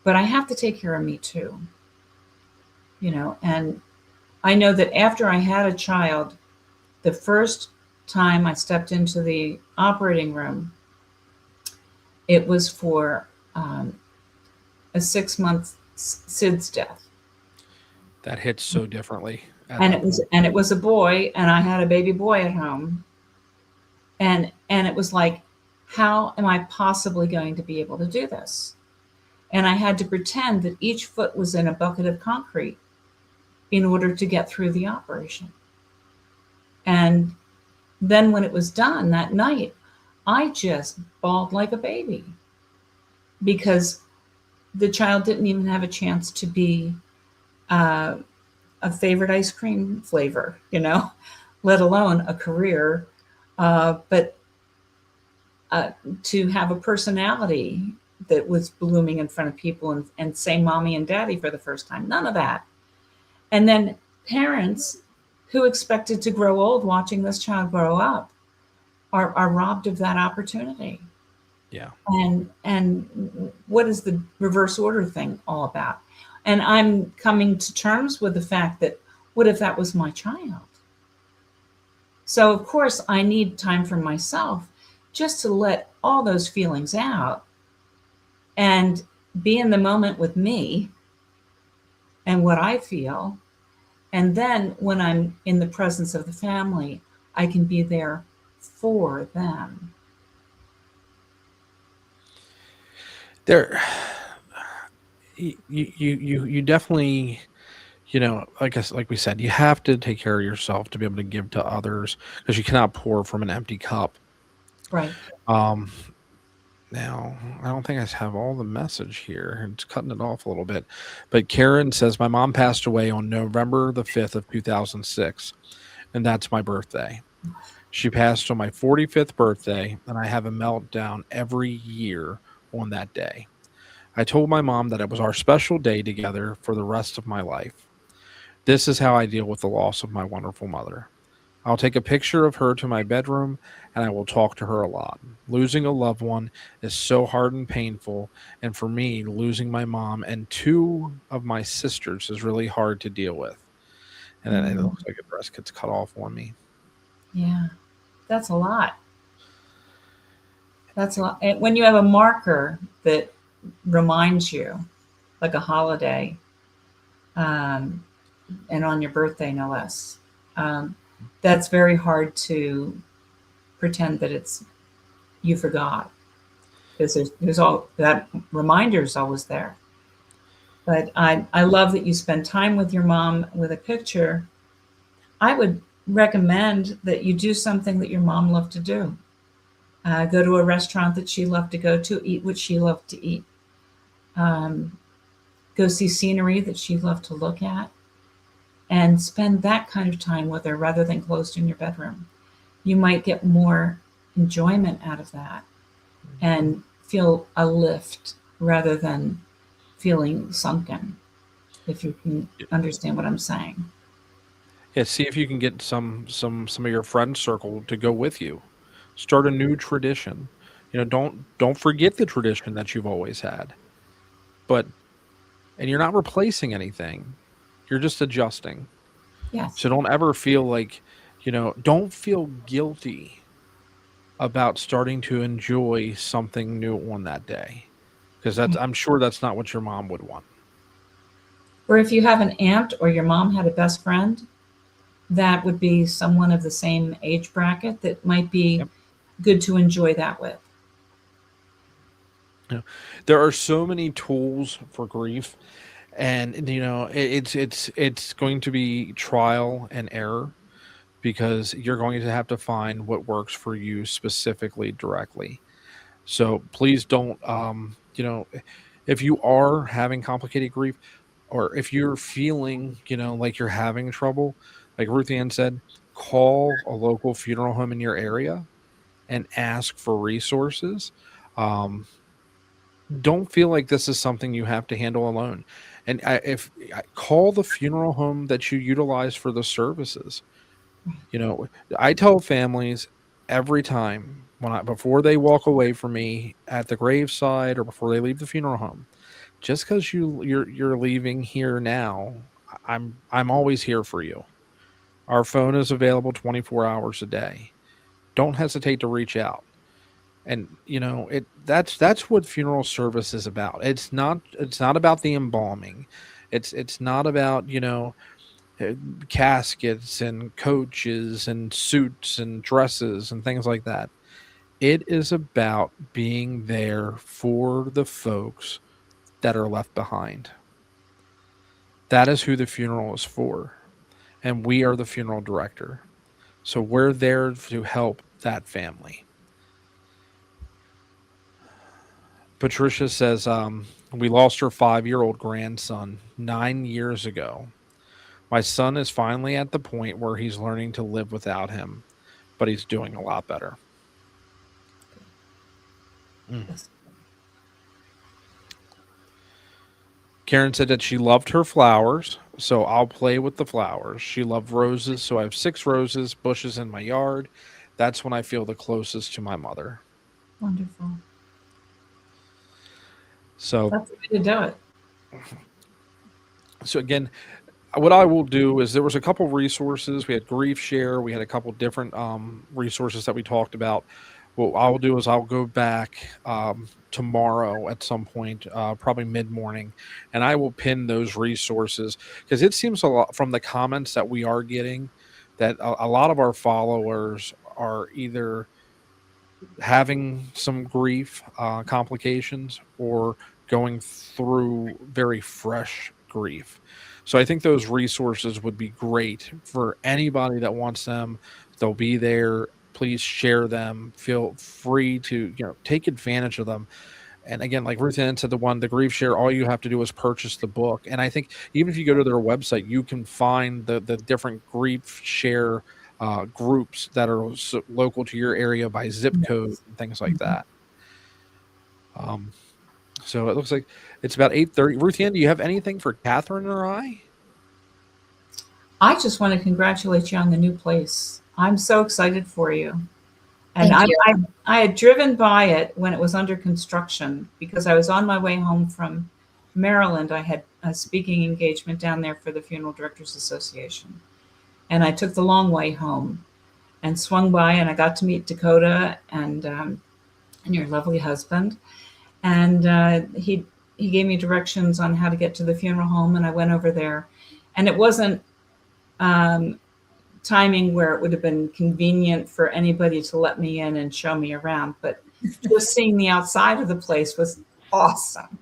But I have to take care of me too, and I know that after I had a child, the first time I stepped into the operating room, it was for a 6 month SIDS death. That hits so differently at And that it was point. and it was a boy, and I had a baby boy at home. And it was like, how am I possibly going to be able to do this? And I had to pretend that each foot was in a bucket of concrete in order to get through the operation. And then when it was done that night, I just bawled like a baby, because the child didn't even have a chance to be uh, a favorite ice cream flavor, let alone a career, but to have a personality that was blooming in front of people, and say mommy and daddy for the first time. None of that. And then parents who expected to grow old watching this child grow up are robbed of that opportunity. Yeah. And what is the reverse order thing all about? And I'm coming to terms with the fact that, what if that was my child? So of course I need time for myself, just to let all those feelings out and be in the moment with me and what I feel. And then when I'm in the presence of the family, I can be there for them. There, you definitely, like we said, you have to take care of yourself to be able to give to others, because you cannot pour from an empty cup. Right. Um, Now, I don't think I have all the message here. It's cutting it off a little bit. But Karen says, my mom passed away on November the 5th of 2006, and that's my birthday. She passed on my 45th birthday, and I have a meltdown every year on that day. I told my mom that it was our special day together for the rest of my life. This is how I deal with the loss of my wonderful mother. I'll take a picture of her to my bedroom, and I will talk to her a lot. Losing a loved one is so hard and painful, and for me, losing my mom and two of my sisters is really hard to deal with. And then it looks like a dress gets cut off on me. Yeah, that's a lot. That's a lot. And when you have a marker that reminds you, like a holiday, um, and on your birthday, no less, that's very hard to pretend that it's you forgot, because there's all that reminder is always there. But I love that you spend time with your mom with a picture. I would recommend that you do something that your mom loved to do. Go to a restaurant that she loved to go to, eat what she loved to eat. Go see scenery that she loved to look at, and spend that kind of time with her rather than closed in your bedroom. You might get more enjoyment out of that and feel a lift rather than feeling sunken, if you can understand what I'm saying. Yeah, see if you can get some of your friend circle to go with you. Start a new tradition. Don't forget the tradition that you've always had. But and you're not replacing anything. You're just adjusting. Yes. So don't ever feel like, don't feel guilty about starting to enjoy something new on that day. Because I'm sure that's not what your mom would want. Or if you have an aunt or your mom had a best friend, that would be someone of the same age bracket that might be Yep. good to enjoy that with. There are so many tools for grief, And it's going to be trial and error, because you're going to have to find what works for you specifically directly. So please don't, if you are having complicated grief, or if you're feeling, like you're having trouble, like Ruth Ann said, call a local funeral home in your area and ask for resources. Um, don't feel like this is something you have to handle alone. And if call the funeral home that you utilize for the services. I tell families every time, before they walk away from me at the graveside or before they leave the funeral home, just because you're leaving here now, I'm always here for you. Our phone is available 24 hours a day. Don't hesitate to reach out. And that's what funeral service is about. It's not about the embalming. It's not about uh, caskets and coaches and suits and dresses and things like that. It is about being there for the folks that are left behind. That is who the funeral is for. And we are the funeral director. So we're there to help that family. Patricia says, we lost her 5-year-old grandson 9 years ago. My son is finally at the point where he's learning to live without him, but he's doing a lot better. Mm. Karen said that she loved her flowers, so I'll play with the flowers. She loved roses, so I have 6 roses bushes in my yard. That's when I feel the closest to my mother. Wonderful. So that's the way to do it. So again, what I will do is, there was a couple resources. We had Grief Share. We had a couple different resources that we talked about. What I'll do is I'll go back tomorrow at some point, probably mid-morning, and I will pin those resources, because it seems a lot from the comments that we are getting that a lot of our followers are either having some grief complications or going through very fresh grief. So I think those resources would be great for anybody that wants them. They'll be there. Please share them. Feel free to take advantage of them. And again, like Ruth Ann said, the Grief Share, all you have to do is purchase the book. And I think even if you go to their website, you can find the different Grief Share groups that are local to your area by zip code and things like that. So it looks like it's about 8:30. Ruth Ann, do you have anything for Catherine or I? I just want to congratulate you on the new place. I'm so excited for you. And Thank you. I had driven by it when it was under construction, because I was on my way home from Maryland. I had a speaking engagement down there for the Funeral Directors Association. And I took the long way home and swung by, and I got to meet Dakota and your lovely husband. And he gave me directions on how to get to the funeral home, and I went over there. And it wasn't timing where it would have been convenient for anybody to let me in and show me around, but just seeing the outside of the place was awesome.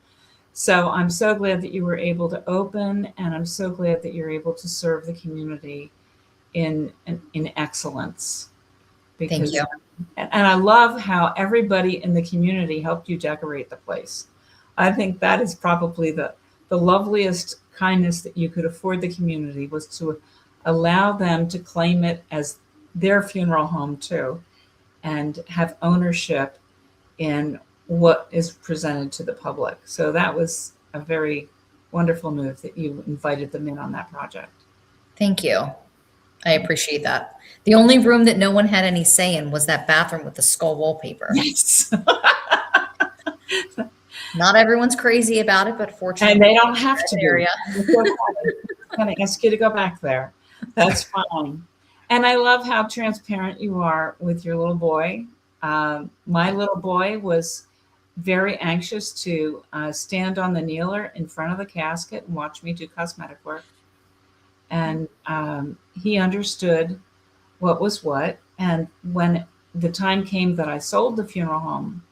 So I'm so glad that you were able to open, and I'm so glad that you're able to serve the community in excellence. Thank you. And I love how everybody in the community helped you decorate the place. I think that is probably the loveliest kindness that you could afford the community, was to allow them to claim it as their funeral home too, and have ownership in what is presented to the public. So that was a very wonderful move that you invited them in on that project. Thank you. I appreciate that. The only room that no one had any say in was that bathroom with the skull wallpaper. Yes. Not everyone's crazy about it, but fortunately, And they don't have to be. area. I'm going to ask you to go back there. That's fine. And I love how transparent you are with your little boy. My little boy was very anxious to stand on the kneeler in front of the casket and watch me do cosmetic work. And he understood what was what. And when the time came that I sold the funeral home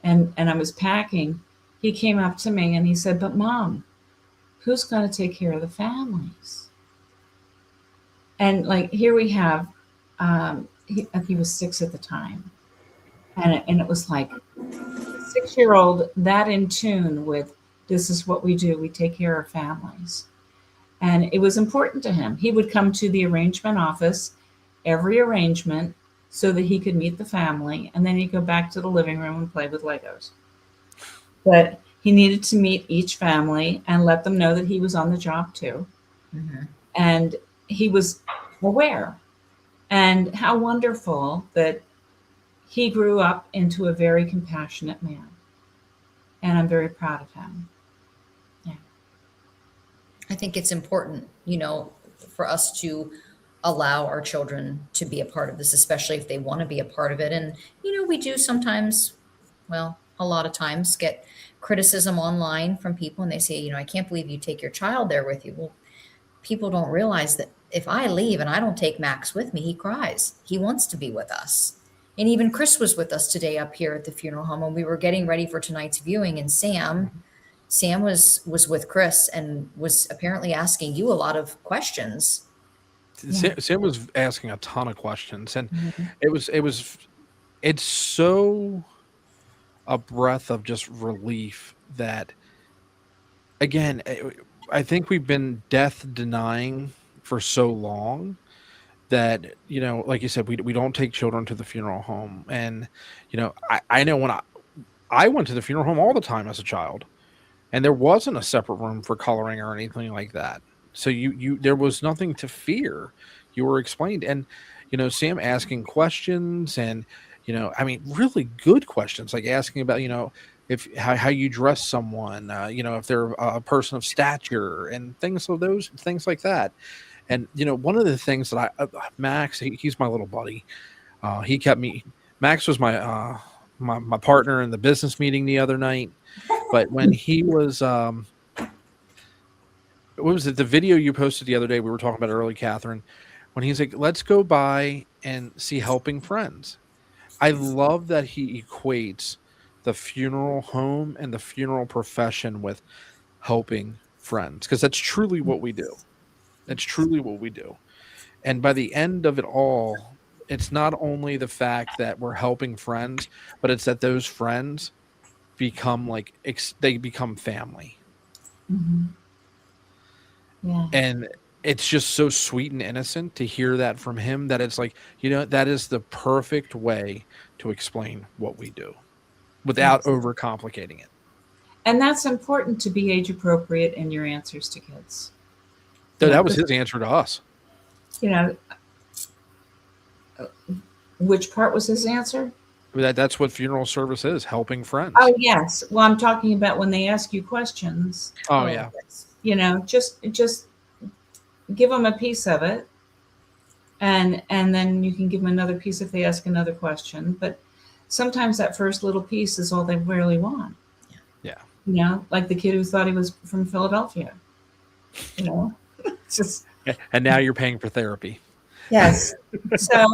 and I was packing, he came up to me and he said, "But Mom, who's going to take care of the families? And like here we have, he was 6 at the time, and it was like 6-year-old that in tune with this is what we do. We take care of families, and it was important to him. He would come to the arrangement office every arrangement so that he could meet the family, and then he'd go back to the living room and play with Legos. But he needed to meet each family and let them know that he was on the job too. Mhm. And he was aware. And how wonderful that he grew up into a very compassionate man. And I'm very proud of him. Yeah. I think it's important, for us to allow our children to be a part of this, especially if they want to be a part of it. And, we do sometimes, well, a lot of times get criticism online from people and they say, I can't believe you take your child there with you. Well, people don't realize that if I leave and I don't take Max with me, he cries. He wants to be with us. And even Chris was with us today up here at the funeral home when we were getting ready for tonight's viewing. And Sam was with Chris and was apparently asking you a lot of questions. Sam was asking a ton of questions, and Mhm. it's so a breath of just relief that, again, I think we've been death denying for so long that, like you said, we don't take children to the funeral home. And, I know when I went to the funeral home all the time as a child, and there wasn't a separate room for coloring or anything like that. So there was nothing to fear. You were explained. And, Sam asking questions and, really good questions, like asking about, if how you dress someone, if they're a person of stature and things like that. And, one of the things that Max, he's my little buddy. He kept me, Max was my partner in the business meeting the other night. But when he was, what was it? The video you posted the other day, we were talking about early, Catherine, when he's like, let's go by and see Helping Friends. I love that he equates the funeral home and the funeral profession with helping friends, because that's truly what we do. That's truly what we do. And by the end of it all, it's not only the fact that we're helping friends, but it's that those friends become they become family. Mm-hmm. Yeah. And it's just so sweet and innocent to hear that from him, that it's like, that is the perfect way to explain what we do without Yes. overcomplicating it. And that's important, to be age appropriate in your answers to kids. So that was his answer to us. Which part was his answer? That's what funeral service is, helping friends. Oh, yes. Well, I'm talking about when they ask you questions. Oh, yeah. Yes. Just give them a piece of it, and then you can give them another piece if they ask another question. But sometimes that first little piece is all they really want. Yeah. Like the kid who thought he was from Philadelphia. Just. And now you're paying for therapy. Yes. So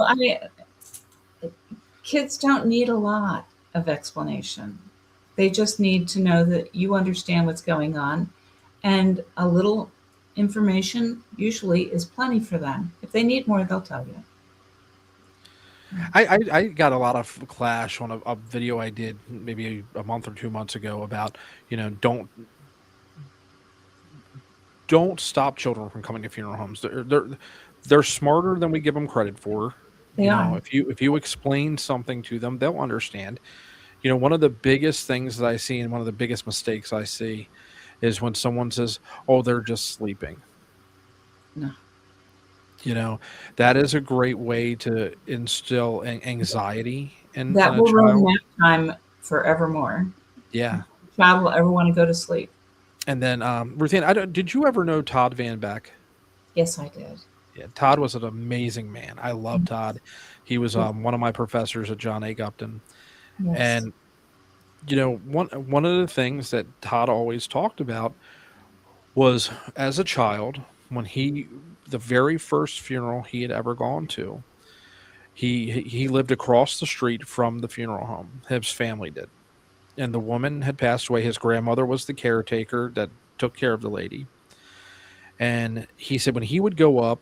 kids don't need a lot of explanation. They just need to know that you understand what's going on, and a little information usually is plenty for them. If they need more, they'll tell you. I got a lot of clash on a video I did maybe a month or 2 months ago about, don't stop children from coming to funeral homes. They're smarter than we give them credit for. They are. If you explain something to them, they'll understand. One of the biggest things that I see, and one of the biggest mistakes I see, is when someone says, "Oh, they're just sleeping." No. That is a great way to instill anxiety in That a will ruin child. nap time forevermore. Yeah. The child will ever want to go to sleep. And then, Ruthann, did you ever know Todd Van Beck? Yes, I did. Yeah, Todd was an amazing man. I love Todd. He was one of my professors at John A. Gupton. Yes. And, one of the things that Todd always talked about was, as a child, when the very first funeral he had ever gone to, he lived across the street from the funeral home. His family did. And the woman had passed away. His grandmother was the caretaker that took care of the lady. And he said when he would go up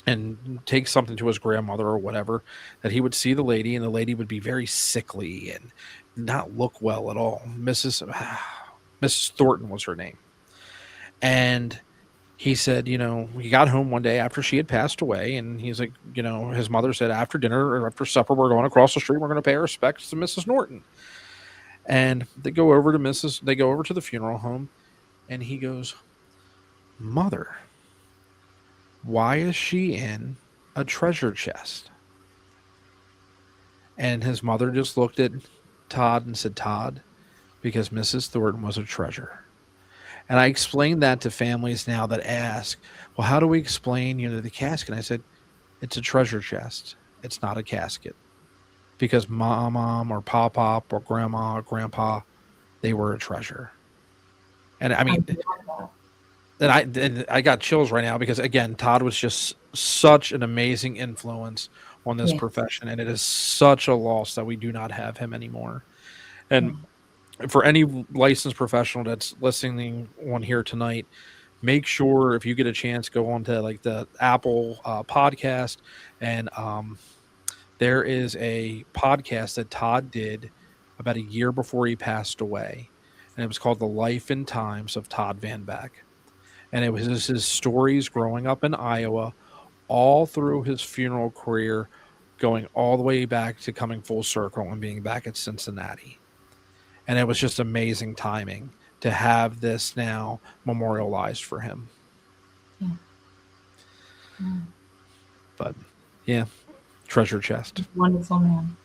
and take something to his grandmother or whatever, that he would see the lady, and the lady would be very sickly and not look well at all. Mrs. Thornton was her name. And he said, he got home one day after she had passed away, and he's like, his mother said, after dinner or after supper, we're going across the street. We're going to pay our respects to Mrs. Norton. And they go over to the funeral home, and he goes, Mother, why is she in a treasure chest? And his mother just looked at Todd and said, Todd, because Mrs. Thornton was a treasure. And I explained that to families now that ask, well, how do we explain, the casket? And I said, it's a treasure chest. It's not a casket. Because mom or pop or grandma or grandpa, they were a treasure. And I mean, and I got chills right now because, again, Todd was just such an amazing influence on this profession. And it is such a loss that we do not have him anymore. And for any licensed professional that's listening on here tonight, make sure if you get a chance, go on to like the Apple podcast, and there is a podcast that Todd did about a year before he passed away, and it was called The Life and Times of Todd Van Beck. And it was his stories growing up in Iowa, all through his funeral career, going all the way back to coming full circle and being back at Cincinnati. And it was just amazing timing to have this now memorialized for him. Yeah. But yeah, treasure chest. Wonderful man.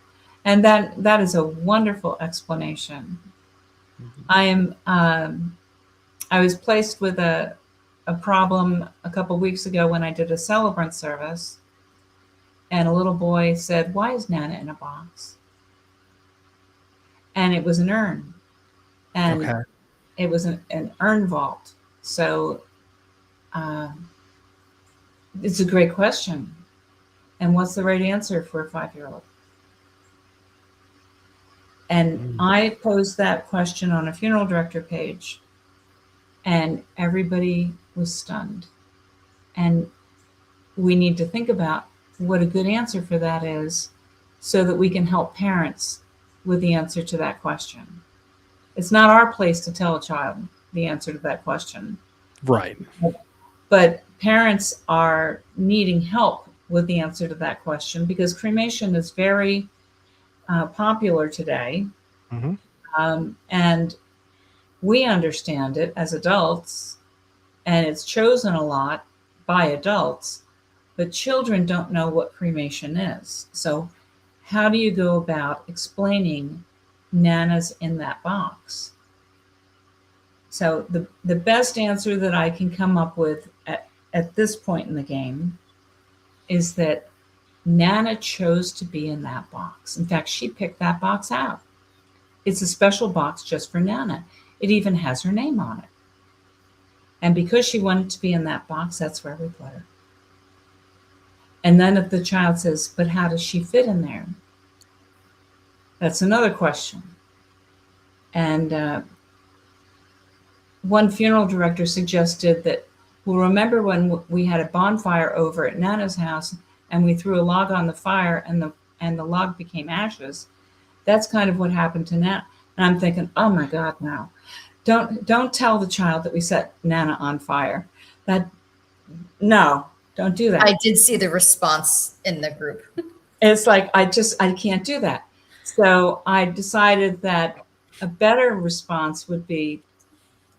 And that is a wonderful explanation. I was placed with a problem a couple weeks ago when I did a celebrant service, and a little boy said, why is Nana in a box? And it was an urn, and it was an urn vault. So it's a great question. And what's the right answer for a 5-year-old? And I posed that question on a funeral director page, and everybody was stunned. And we need to think about what a good answer for that is so that we can help parents with the answer to that question. It's not our place to tell a child the answer to that question. Right. But parents are needing help with the answer to that question because cremation is very popular today. And we understand it as adults, and it's chosen a lot by adults, but children don't know what cremation is. So how do you go about explaining Nana's in that box? So the best answer that I can come up with at this point in the game is that Nana chose to be in that box. In fact, she picked that box out. It's a special box just for Nana. It even has her name on it. And because she wanted to be in that box, that's where we put her. And then if the child says, but how does she fit in there? That's another question. And one funeral director suggested that, well, remember when we had a bonfire over at Nana's house and we threw a log on the fire and the log became ashes? That's kind of what happened to Nana. And I'm thinking, oh my God, no. Don't tell the child that we set Nana on fire. No, don't do that. I did see the response in the group. It's like, I can't do that. So I decided that a better response would be,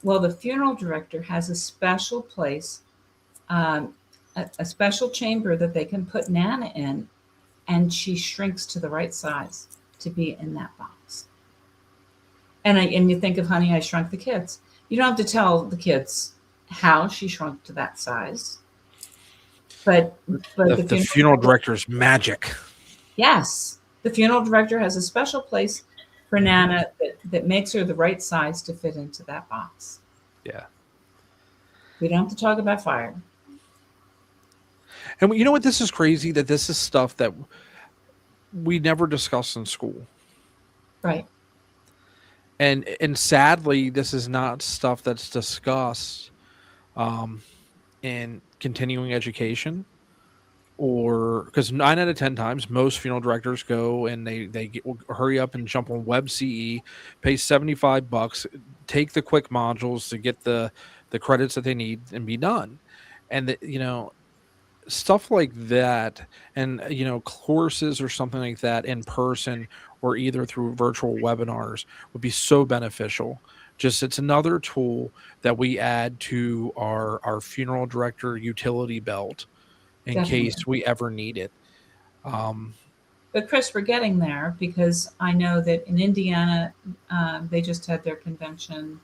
well, the funeral director has a special place, a special chamber that they can put Nana in, and she shrinks to the right size to be in that box. And you think of Honey, I Shrunk the Kids. You don't have to tell the kids how she shrunk to that size. But the funeral director's magic. Yes. The funeral director has a special place for Nana that makes her the right size to fit into that box. Yeah. We don't have to talk about fire. And you know what? This is crazy that this is stuff that we never discuss in school. Right. And sadly, this is not stuff that's discussed in continuing education, or because 9 out of 10 times most funeral directors go and hurry up and jump on web CE, pay $75, take the quick modules to get the credits that they need and be done. And stuff like that, and courses or something like that in person or either through virtual webinars would be so beneficial. Just, it's another tool that we add to our funeral director utility belt in case Definitely. we ever need it. um But Chris, we're getting there, because I know that in Indiana, they just had their convention,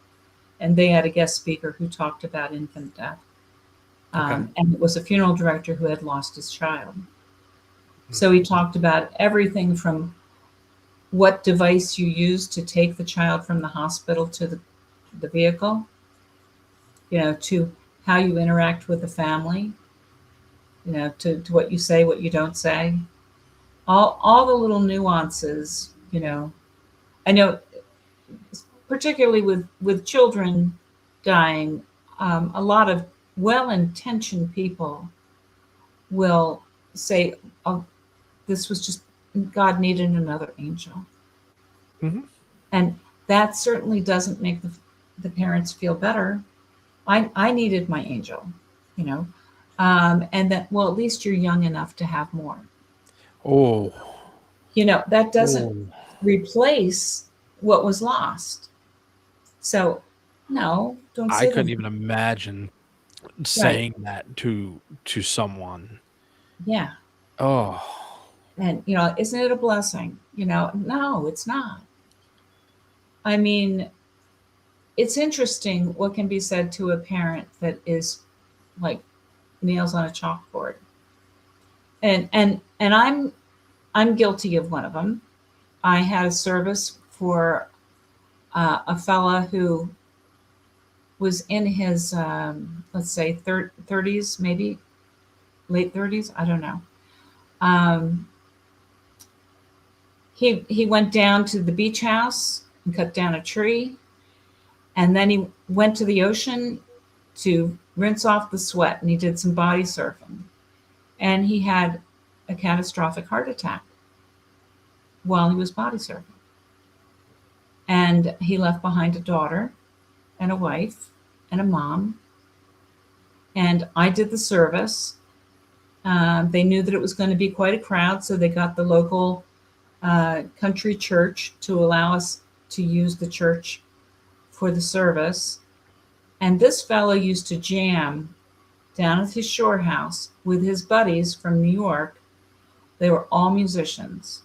and they had a guest speaker who talked about infant death. Okay. And it was a funeral director who had lost his child. So he talked about everything from what device you use to take the child from the hospital to the vehicle, to how you interact with the family, to what you say, what you don't say, all the little nuances. I know, particularly with children dying, a lot of well-intentioned people will say, "Oh, this was just, God needed another angel," Mhm. and that certainly doesn't make the parents feel better. I needed my angel, you know, and that, well, at least you're young enough to have more. Oh, That doesn't oh, replace what was lost. So, no, don't I say couldn't that. even imagine Right. saying that to someone. Yeah. Oh, And, isn't it a blessing? No, it's not. I mean, it's interesting what can be said to a parent that is like nails on a chalkboard. And I'm guilty of one of them. I had a service for a fella who was in his, let's say, 30s, maybe late 30s. I don't know. Um, he went down to the beach house and cut down a tree, and then he went to the ocean to rinse off the sweat, and he did some body surfing, and he had a catastrophic heart attack while he was body surfing, and he left behind a daughter and a wife and a mom. And I did the service. They knew that it was going to be quite a crowd, so they got the local country church to allow us to use the church for the service. And this fellow used to jam down at his shore house with his buddies from New York. They were all musicians.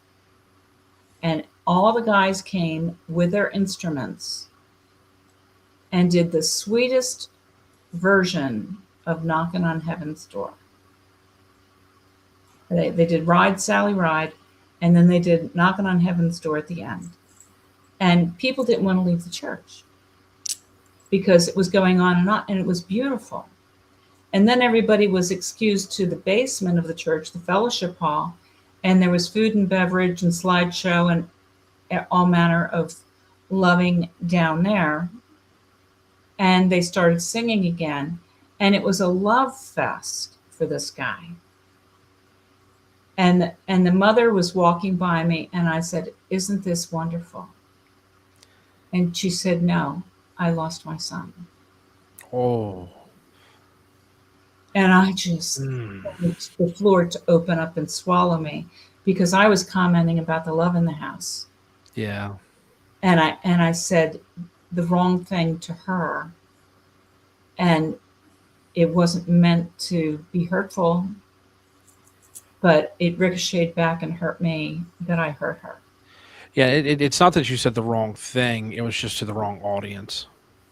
And all the guys came with their instruments and did the sweetest version of Knocking on Heaven's Door. They did Ride, Sally, Ride, and then they did Knocking on Heaven's Door at the end. And people didn't want to leave the church because it was going on, and it was beautiful. And then everybody was excused to the basement of the church, the fellowship hall, and there was food and beverage and slideshow and all manner of loving down there. And they started singing again, and it was a love fest for this guy. And the mother was walking by me, and I said, "Isn't this wonderful?" And she said, "No, I lost my son." oh, And I just mm, wanted the floor to open up and swallow me, because I was commenting about the love in the house. yeah. And I said the wrong thing to her, and it wasn't meant to be hurtful, but it ricocheted back and hurt me that I hurt her. Yeah, it's not that you said the wrong thing, it was just to the wrong audience.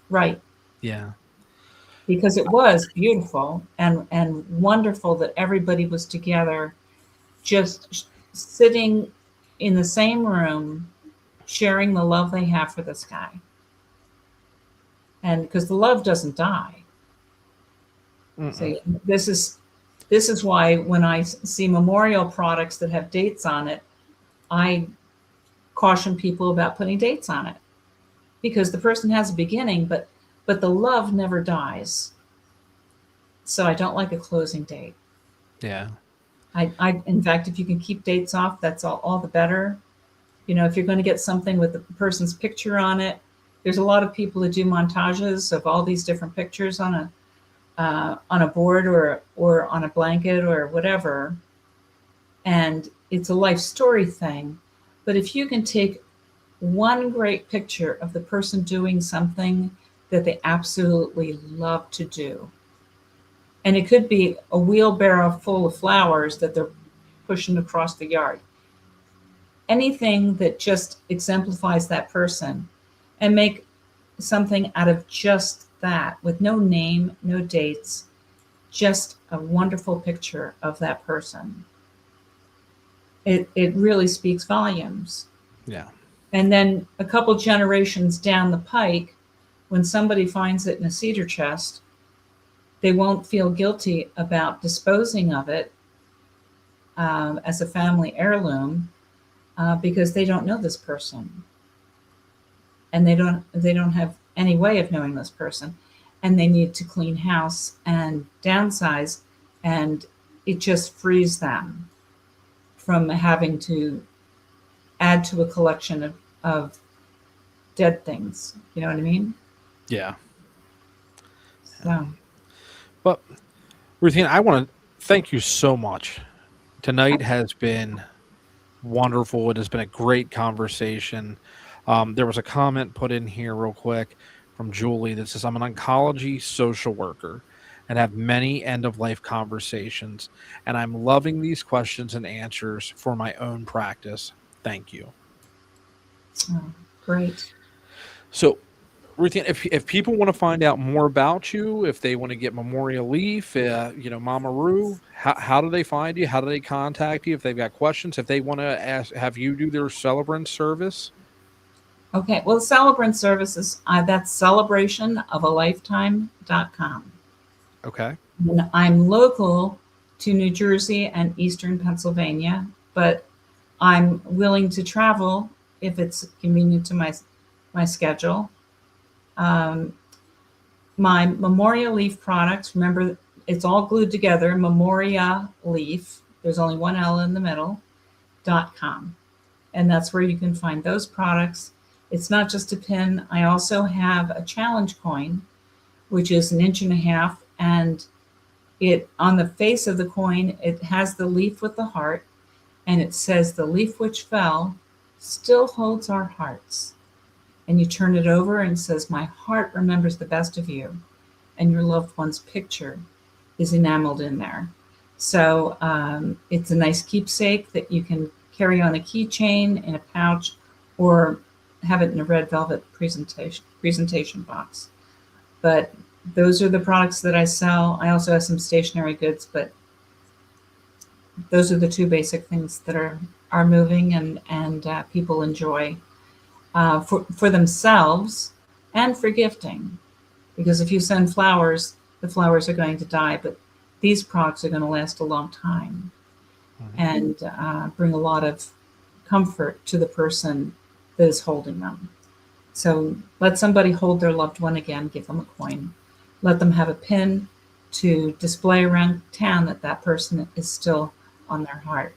Right. Yeah. Because it was beautiful and wonderful that everybody was together, just sitting in the same room, sharing the love they have for this guy. And because the love doesn't die. Mm-mm. So this is why when I see memorial products that have dates on it, I caution people about putting dates on it, because the person has a beginning, but the love never dies. So I don't like a closing date. Yeah. In fact, if you can keep dates off, that's all the better. If you're going to get something with the person's picture on it, there's a lot of people that do montages of all these different pictures on a board or on a blanket or whatever. And it's a life story thing. But if you can take one great picture of the person doing something that they absolutely love to do, and it could be a wheelbarrow full of flowers that they're pushing across the yard. Anything that just exemplifies that person, and make something out of just that with no name, no dates, just a wonderful picture of that person. It really speaks volumes. Yeah. And then a couple generations down the pike, when somebody finds it in a cedar chest, they won't feel guilty about disposing of it as a family heirloom because they don't know this person, and they don't have any way of knowing this person, and they need to clean house and downsize, and it just frees them from having to add to a collection of dead things. You know what I mean? Yeah. So. But Ruthann, I want to thank you so much. Tonight has been wonderful. It has been a great conversation. There was a comment put in here real quick from Julie that says, I'm an oncology social worker and have many end-of-life conversations, and I'm loving these questions and answers for my own practice. Thank you. Oh, great. So, Ruthann, if people want to find out more about you, if they want to get Memorial Leaf, Mama Roo, how do they find you? How do they contact you if they've got questions? If they want to have you do their celebrant service? Okay, well, celebrant services, that's celebrationofalifetime.com. Okay. And I'm local to New Jersey and Eastern Pennsylvania, but I'm willing to travel if it's convenient to my schedule. My Memorial Leaf products, remember, it's all glued together, Memoria Leaf, there's only one L in the middle, .com. And that's where you can find those products. It's not just a pin. I also have a challenge coin, which is 1.5 inches, and it on the face of the coin, it has the leaf with the heart, and it says, the leaf which fell still holds our hearts. And you turn it over and it says, my heart remembers the best of you. And your loved one's picture is enameled in there. So it's a nice keepsake that you can carry on a keychain, in a pouch, or have it in a red velvet presentation box. But those are the products that I sell. I also have some stationary goods, but those are the two basic things that are moving and people enjoy for themselves and for gifting. Because if you send flowers, the flowers are going to die, but these products are going to last a long time and bring a lot of comfort to the person that is holding them. So let somebody hold their loved one again, give them a coin. Let them have a pin to display around town that person is still on their heart.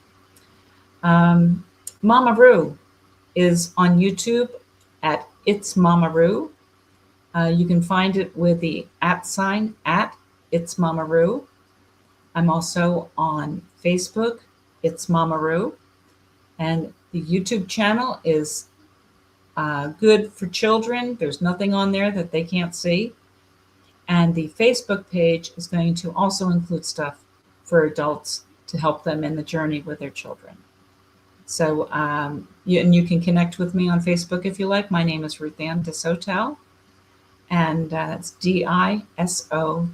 Mama Roo is on YouTube at It's Mama Roo. You can find it with the @ at It's Mama Roo. I'm also on Facebook, It's Mama Roo. And the YouTube channel is good for children. There's nothing on there that they can't see. And the Facebook page is going to also include stuff for adults to help them in the journey with their children. So you can connect with me on Facebook if you like. My name is Ruthann Disotell, and it's Disotell.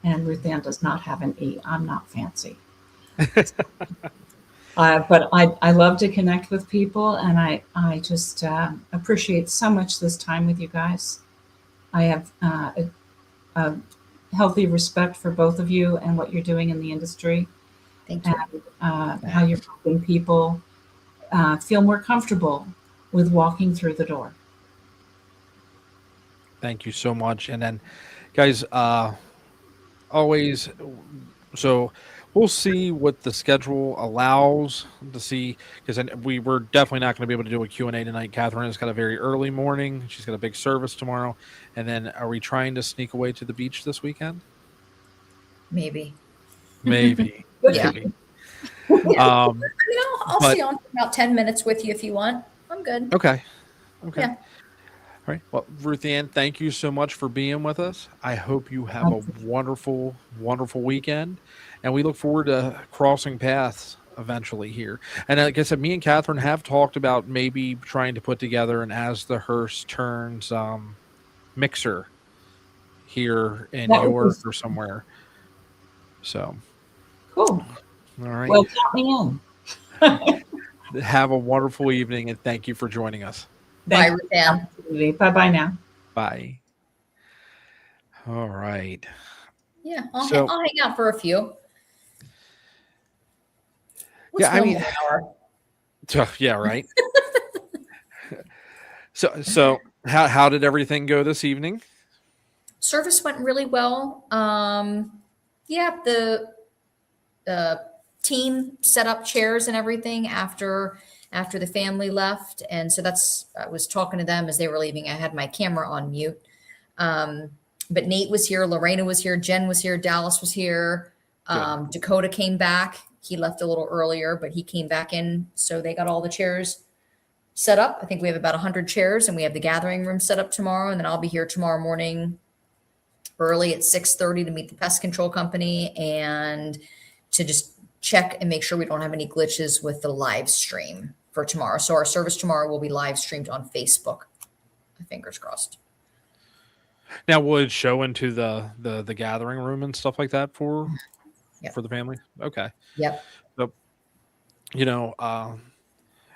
And Ruthann does not have an E. I'm not fancy. But I love to connect with people, and I just appreciate so much this time with you guys. I have a healthy respect for both of you and what you're doing in the industry. Thank you. And how you're helping people feel more comfortable with walking through the door. Thank you so much. And then, guys, always. So we'll see what the schedule allows to see, because we were definitely not going to be able to do a Q&A tonight. Catherine has got a very early morning. She's got a big service tomorrow. And then are we trying to sneak away to the beach this weekend? Maybe. Maybe. Yeah. Maybe. Yeah. Um, I'll but- stay on for about 10 minutes with you if you want. I'm good. okay. Okay. Yeah. All right. Well, Ruthann, thank you so much for being with us. I hope you have a wonderful, wonderful weekend. And we look forward to crossing paths eventually here. And like I said, me and Catherine have talked about maybe trying to put together an As the Hearse Turns mixer here in That would be York or somewhere. So, Cool. all right. Well, count me in. Have a wonderful evening, and thank you for joining us. Bye, Thank Ruthann. you. Bye-bye now. Bye. All right. Yeah, So- I'll hang out for a few. Yeah, I one mean- more hour? Yeah, right. So how did everything go this evening? Service went really well. Yeah, the team set up chairs and everything after the family left, and so I was talking to them as they were leaving. I had my camera on mute. But Nate was here, Lorena was here, Jen was here, Dallas was here. Dakota came back. He left a little earlier, but he came back in, so they got all the chairs set up. I think we have about 100 chairs, and we have the gathering room set up tomorrow, and then I'll be here tomorrow morning early at 6:30 to meet the pest control company and to just check and make sure we don't have any glitches with the live stream for tomorrow. So our service tomorrow will be live streamed on Facebook. Fingers crossed. Now, will it show into the gathering room and stuff like that for the family? Okay. Yep. So,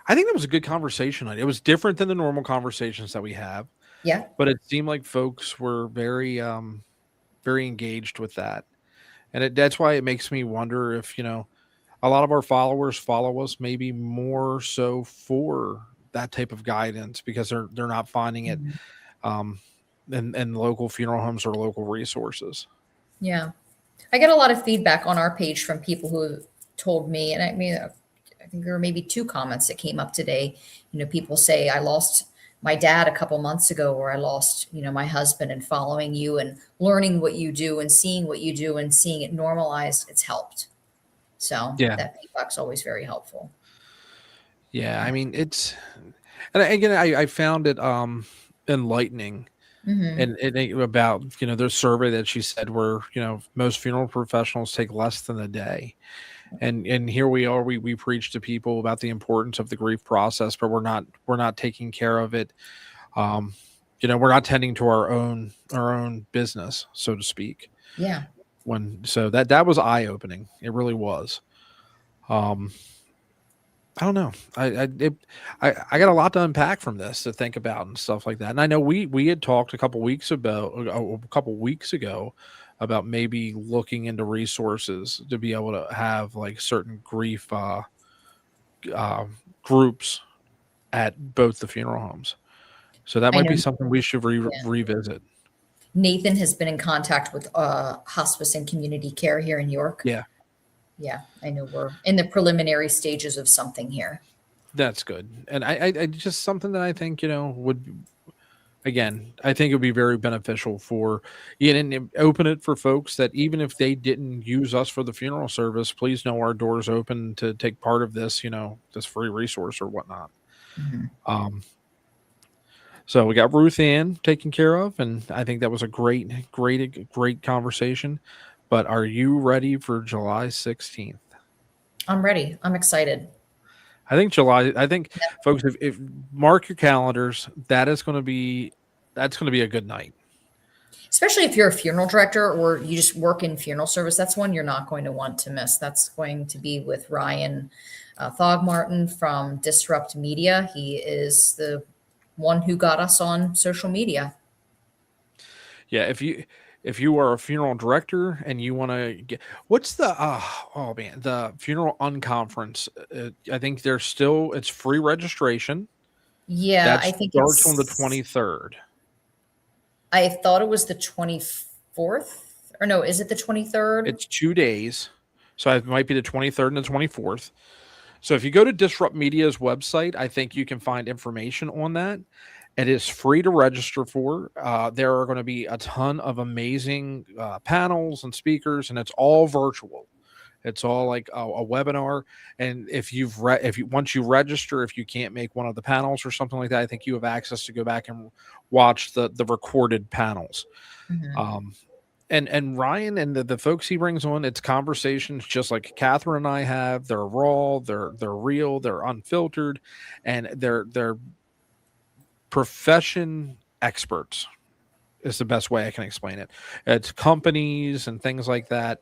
I think that was a good conversation. It was different than the normal conversations that we have. Yeah. But it seemed like folks were very, very engaged with that. And that's why it makes me wonder if, a lot of our followers follow us maybe more so for that type of guidance, because they're not finding it in local funeral homes or local resources. Yeah. I get a lot of feedback on our page from people who have told me, and I mean, I think there were maybe 2 comments that came up today. People say, I lost my dad a couple months ago, or I lost, my husband, and following you and learning what you do and seeing what you do and seeing it normalized, it's helped. So that feedback's always very helpful. Yeah. I mean, and again, I found it enlightening. And about, their survey that she said where, most funeral professionals take less than a day. And here we are, we preach to people about the importance of the grief process, but we're not taking care of it. We're not tending to our own business, so to speak. Yeah. So that was eye opening. It really was. I don't know. I got a lot to unpack from this to think about and stuff like that. And I know we had talked a couple weeks ago about maybe looking into resources to be able to have like certain grief groups at both the funeral homes. So that might be something we should revisit. Nathan has been in contact with hospice and community care here in York. Yeah. Yeah, I know we're in the preliminary stages of something here. That's good. And I just something that I think, would, again, I think it would be very beneficial for, and open it for folks that even if they didn't use us for the funeral service, please know our doors open to take part of this, this free resource or whatnot. So we got Ruthann taken care of, and I think that was a great conversation. But are you ready for July 16th? I'm ready. I'm excited. I think folks, if mark your calendars, that's going to be a good night. Especially if you're a funeral director or you just work in funeral service, that's one you're not going to want to miss. That's going to be with Ryan Thogmartin from Disrupt Media. He is the one who got us on social media. Yeah, if you are a funeral director and you want to get, what's the the funeral unconference? I think it's free registration. Yeah, I think starts on the 23rd. I thought it was the 24th or no, is it the 23rd? It's 2 days. So it might be the 23rd and the 24th. So if you go to Disrupt Media's website, I think you can find information on that. It is free to register for. There are going to be a ton of amazing panels and speakers, and it's all virtual. It's all like a webinar. And if once you register, if you can't make one of the panels or something like that, I think you have access to go back and watch the recorded panels. Mhm. And Ryan and the folks he brings on, it's conversations just like Catherine and I have. They're raw, they're real, they're unfiltered, and they're profession experts is the best way I can explain it. It's companies and things like that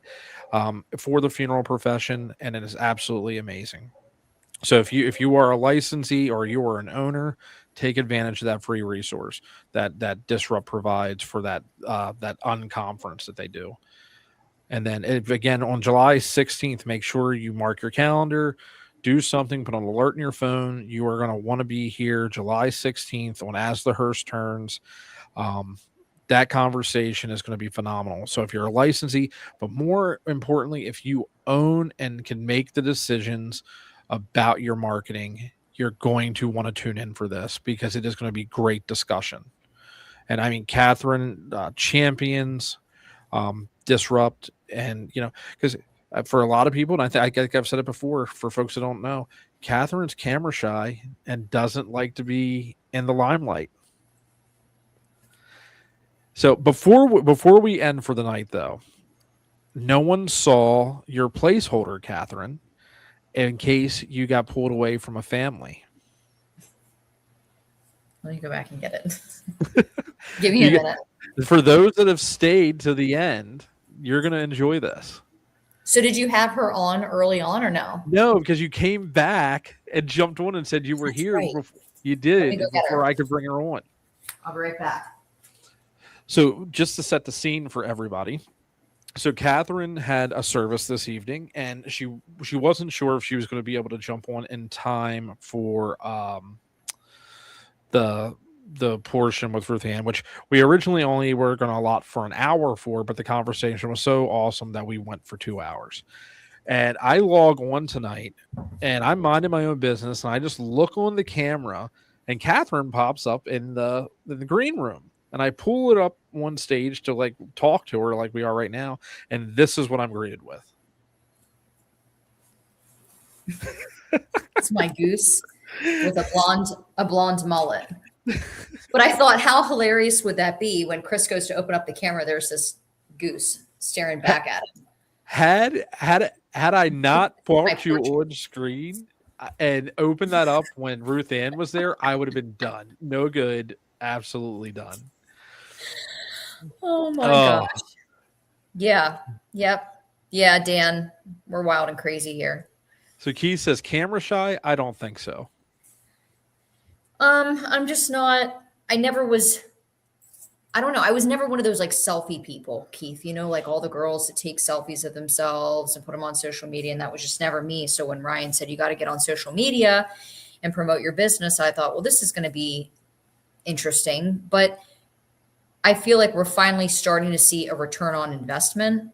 for the funeral profession, and it is absolutely amazing. So if you are a licensee or you are an owner, take advantage of that free resource that Disrupt provides for that unconference that they do. And then again on July 16th, make sure you mark your calendar, do something, put an alert in your phone. You are going to want to be here July 16th on As the Hearse Turns. That conversation is going to be phenomenal. So if you're a licensee, but more importantly, if you own and can make the decisions about your marketing, you're going to want to tune in for this because it is going to be great discussion. And I mean, Catherine champions Disrupt, and because for a lot of people, and I think I've said it before, for folks that don't know, Catherine's camera shy and doesn't like to be in the limelight. So before we end for the night, though, no one saw your placeholder, Catherine, in case you got pulled away from a family. Let me go back and get it. Give me a minute. For those that have stayed to the end, you're going to enjoy this. So did you have her on early on or no? No, because you came back and jumped on and said you were here. Right. You did before I could bring her on. I'll be right back. So just to set the scene for everybody. So Catherine had a service this evening, and she wasn't sure if she was going to be able to jump on in time for the portion with Ruthann, which we originally only were going to allot for an hour for, but the conversation was so awesome that we went for 2 hours. And I log on tonight, and I'm minding my own business, and I just look on the camera, and Catherine pops up in the green room. And I pull it up one stage to like talk to her like we are right now. And this is what I'm greeted with. It's my goose with a blonde mullet. But I thought, how hilarious would that be when Chris goes to open up the camera? There's this goose staring back at him. Had I not brought you on screen and opened that up when Ruthann was there, I would have been done. No good. Absolutely done. Oh my gosh. Yeah. Yep. Yeah, Dan, we're wild and crazy here. So Keith says camera shy. I don't think so. I'm just not. I never was. I don't know. I was never one of those like selfie people, Keith. Like all the girls that take selfies of themselves and put them on social media, and that was just never me. So when Ryan said you got to get on social media and promote your business, I thought, well, this is going to be interesting, but I feel like we're finally starting to see a return on investment.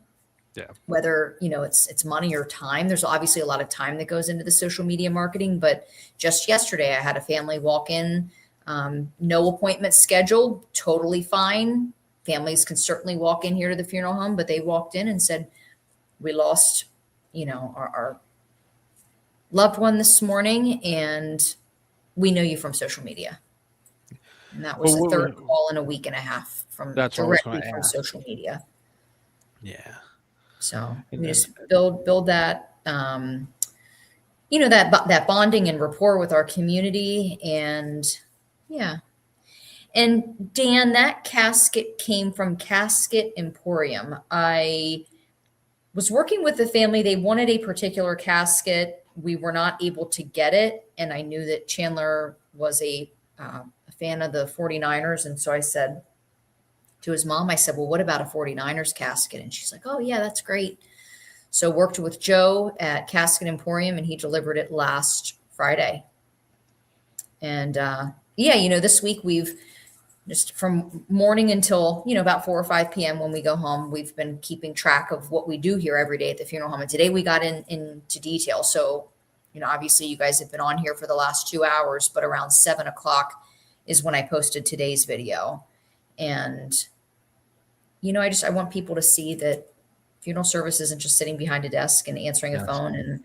Yeah. Whether, it's money or time. There's obviously a lot of time that goes into the social media marketing, but just yesterday I had a family walk in, no appointment scheduled, totally fine. Families can certainly walk in here to the funeral home, but they walked in and said, we lost, our loved one this morning, and we know you from social media. And that was the third call in a week and a half from directly from social media. Yeah. So we just build that, that bonding and rapport with our community. And yeah. And Dan, that casket came from Casket Emporium. I was working with the family. They wanted a particular casket. We were not able to get it. And I knew that Chandler was a fan of the 49ers. And so I said to his mom, I said, well, what about a 49ers casket? And she's like, oh yeah, that's great. So worked with Joe at Casket Emporium, and he delivered it last Friday. And this week we've just from morning until, about 4 or 5 p.m. when we go home, we've been keeping track of what we do here every day at the funeral home. And today we got into detail. So, obviously you guys have been on here for the last 2 hours, but around 7 o'clock is when I posted today's video. And, I want people to see that funeral service isn't just sitting behind a desk and answering a phone and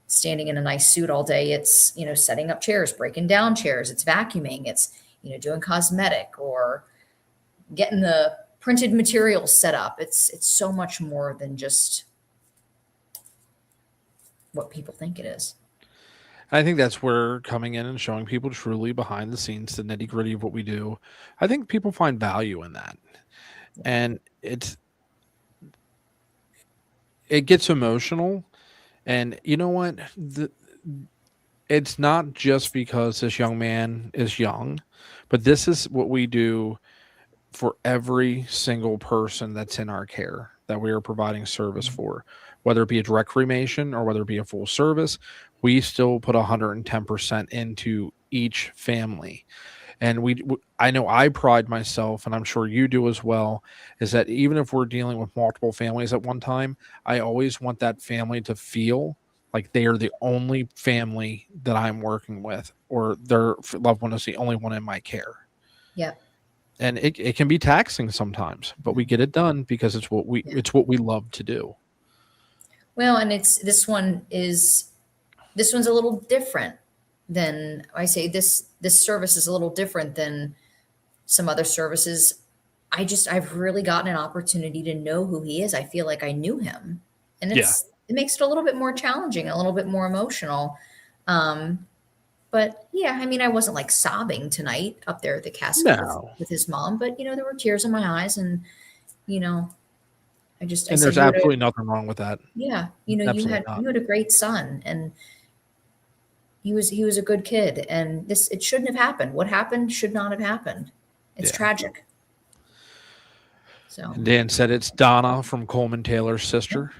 standing in a nice suit all day. It's, setting up chairs, breaking down chairs, it's vacuuming, it's, doing cosmetic or getting the printed materials set up. It's so much more than just what people think it is. I think that's where coming in and showing people truly behind the scenes, the nitty gritty of what we do. I think people find value in that. And it gets emotional. And you know what? It's not just because this young man is young, but this is what we do for every single person that's in our care that we are providing service for, whether it be a direct cremation or whether it be a full service. We still put 110% into each family. And I know I pride myself, and I'm sure you do as well, is that even if we're dealing with multiple families at one time, I always want that family to feel like they are the only family that I'm working with, or their loved one is the only one in my care. Yeah. And it can be taxing sometimes, but we get it done because it's what we love to do. Well, and this one's a little different than I say this service is a little different than some other services. I've really gotten an opportunity to know who he is. I feel like I knew him, and it makes it a little bit more challenging, a little bit more emotional. But yeah, I mean, I wasn't like sobbing tonight up there at the casket with his mom, but there were tears in my eyes, and I said, there's absolutely nothing wrong with that. Yeah, you had a great son, and he was a good kid, and it shouldn't have happened. What happened should not have happened. It's tragic. So and Dan said it's Donna from Coleman Taylor's sister.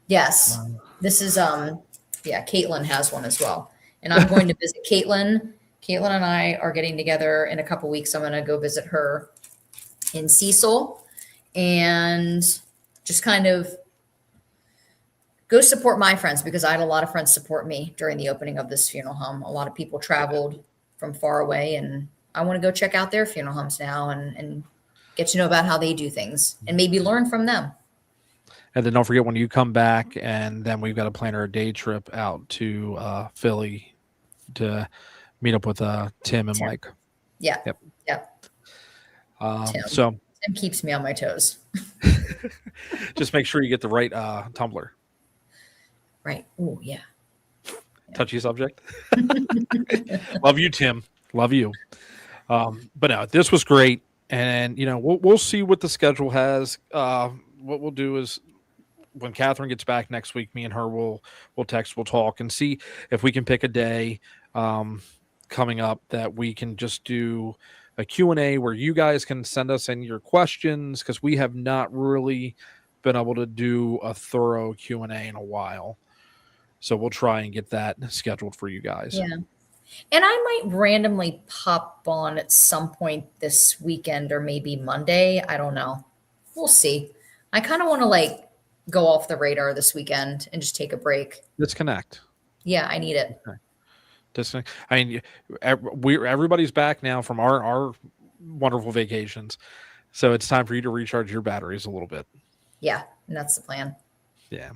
Yes, this is Caitlin has one as well, and I'm going to visit Caitlin. Caitlin and I are getting together in a couple weeks. I'm going to go visit her in Cecil, and just kind of go support my friends, because I had a lot of friends support me during the opening of this funeral home. A lot of people traveled from far away, and I want to go check out their funeral homes now and get to know about how they do things and maybe learn from them. And then don't forget, when you come back, and then we've got to plan our day trip out to Philly to meet up with Tim and Mike. Yeah. Yep. Tim keeps me on my toes. Just make sure you get the right tumbler. Right. Oh, yeah. Touchy subject. Love you, Tim. Love you. But no, this was great. And, we'll see what the schedule has. What we'll do is, when Catherine gets back next week, me and her will text, we'll talk, and see if we can pick a day coming up that we can just do a Q&A where you guys can send us in your questions, because we have not really been able to do a thorough Q&A in a while. So we'll try and get that scheduled for you guys. Yeah. And I might randomly pop on at some point this weekend, or maybe Monday. I don't know. We'll see. I kind of want to go off the radar this weekend and just take a break. Disconnect. Yeah, I need it. Okay. Disconnect. I mean, everybody's back now from our wonderful vacations. So it's time for you to recharge your batteries a little bit. Yeah, and that's the plan. Yeah.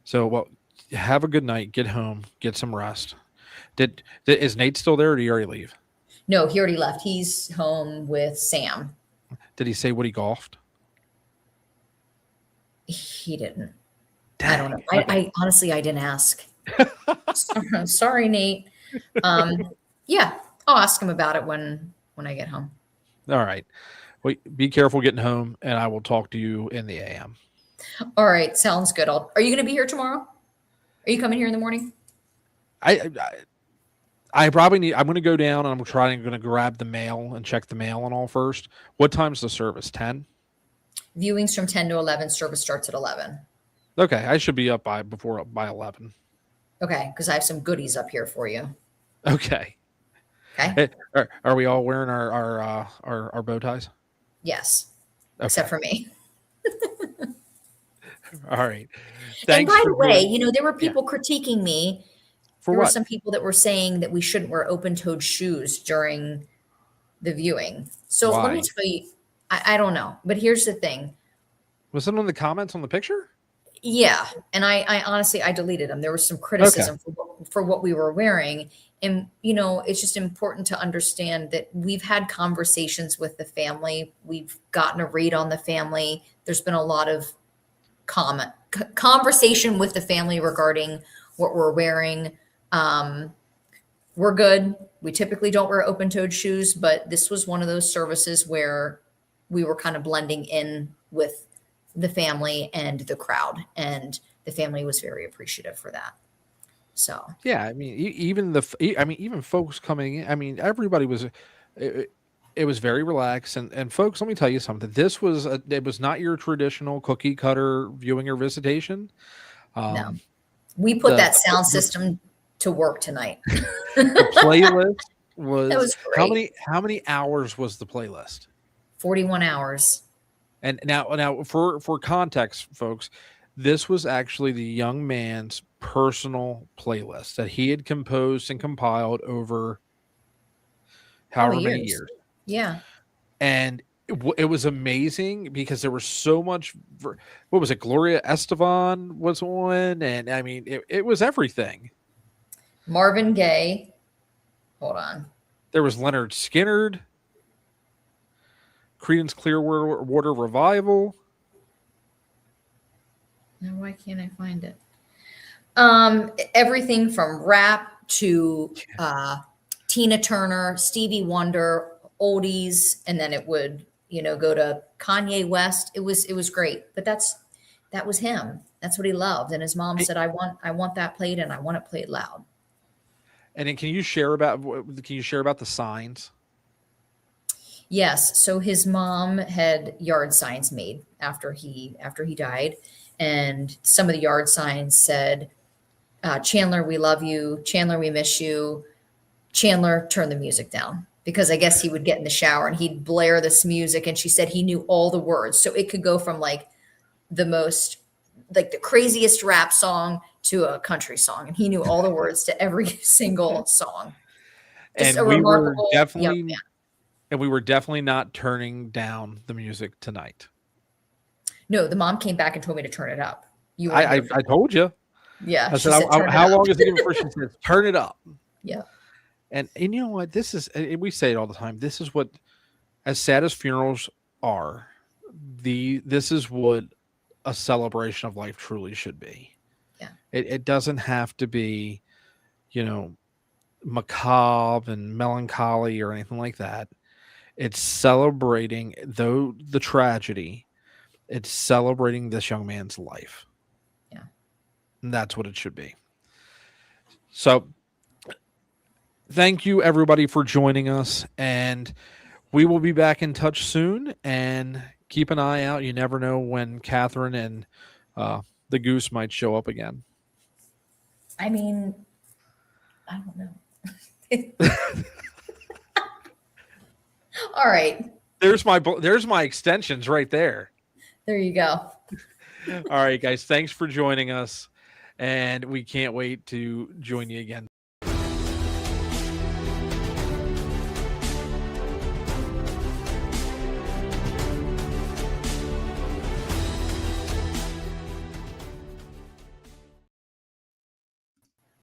So, have a good night. Get home. Get some rest. Is Nate still there, or did he already leave? No, he already left. He's home with Sam. Did he say what he golfed? He didn't. Dang. I don't know. I honestly, I didn't ask. Sorry, Nate. Yeah, I'll ask him about it when I get home. All right. Well, be careful getting home, and I will talk to you in the AM. All right. Sounds good. Are you going to be here tomorrow? Are you coming here in the morning? I probably need. I'm going to go down, and I'm going to grab the mail and check the mail and all first. What time's the service? 10? Viewings from 10 to 11. Service starts at 11. Okay, I should be up by 11. Okay, because I have some goodies up here for you. Okay. Okay. Are we all wearing our bow ties? Yes. Okay. Except for me. All right. And Thanks by for the way, doing. there were Yeah. people critiquing me. For There were what? some people that were saying that we shouldn't wear open-toed shoes during the viewing. So let me Why? tell you, I don't know, but here's the thing. Was it on the comments on the picture? Yeah, and I honestly I deleted them. There was some Okay. criticism for what we were wearing, and it's just important to understand that we've had conversations with the family. We've gotten a read on the family. There's been a lot of conversation with the family regarding what we're wearing. We're good. We typically don't wear open-toed shoes, but this was one of those services where we were kind of blending in with the family and the crowd, and the family was very appreciative for that. So Yeah, I mean, even folks coming in. I mean, everybody was. It was very relaxed, and folks, let me tell you something. It was not your traditional cookie cutter viewing or visitation. no, Um, we put the that sound system to work tonight. the playlist That was was great. how many hours was the playlist? 41 hours. And now for context, folks, this was actually the young man's personal playlist that he had composed and compiled over Oh, however many years. years. Yeah. And it was amazing because there was so much. What was it? Gloria Estefan was on, and I mean, it was everything. Marvin Gaye. Hold on. There was Leonard Skinner, Creedence Clearwater Revival. Now, why can't I find it? Everything from rap to Tina Turner, Stevie Wonder, oldies, and then it would, go to Kanye West. It was great. But that was him. That's what he loved. And his mom said, I want that played, and I want it played loud. And then can you share about the signs? Yes. So his mom had yard signs made after he died. And some of the yard signs said, Chandler, we love you. Chandler, we miss you. Chandler, turn the music down. Because I guess he would get in the shower and he'd blare this music. And she said he knew all the words. So it could go from like the craziest rap song to a country song. And he knew all the words to every single song. Just a remarkable young man. And we were definitely not turning down the music tonight. No, the mom came back and told me to turn it up. I told you. Yeah. I said, how long is it before she said, turn it up? Yeah. And you know what? This is, we say it all the time. This is what, as sad as funerals are, this is what a celebration of life truly should be. Yeah. It doesn't have to be, macabre and melancholy or anything like that. It's celebrating, though the tragedy, it's celebrating this young man's life. Yeah. And that's what it should be. So thank you everybody for joining us, and we will be back in touch soon, and keep an eye out. You never know when Catherine and the goose might show up again. I mean, I don't know. All right. There's my extensions right there. There you go. All right, guys. Thanks for joining us, and we can't wait to join you again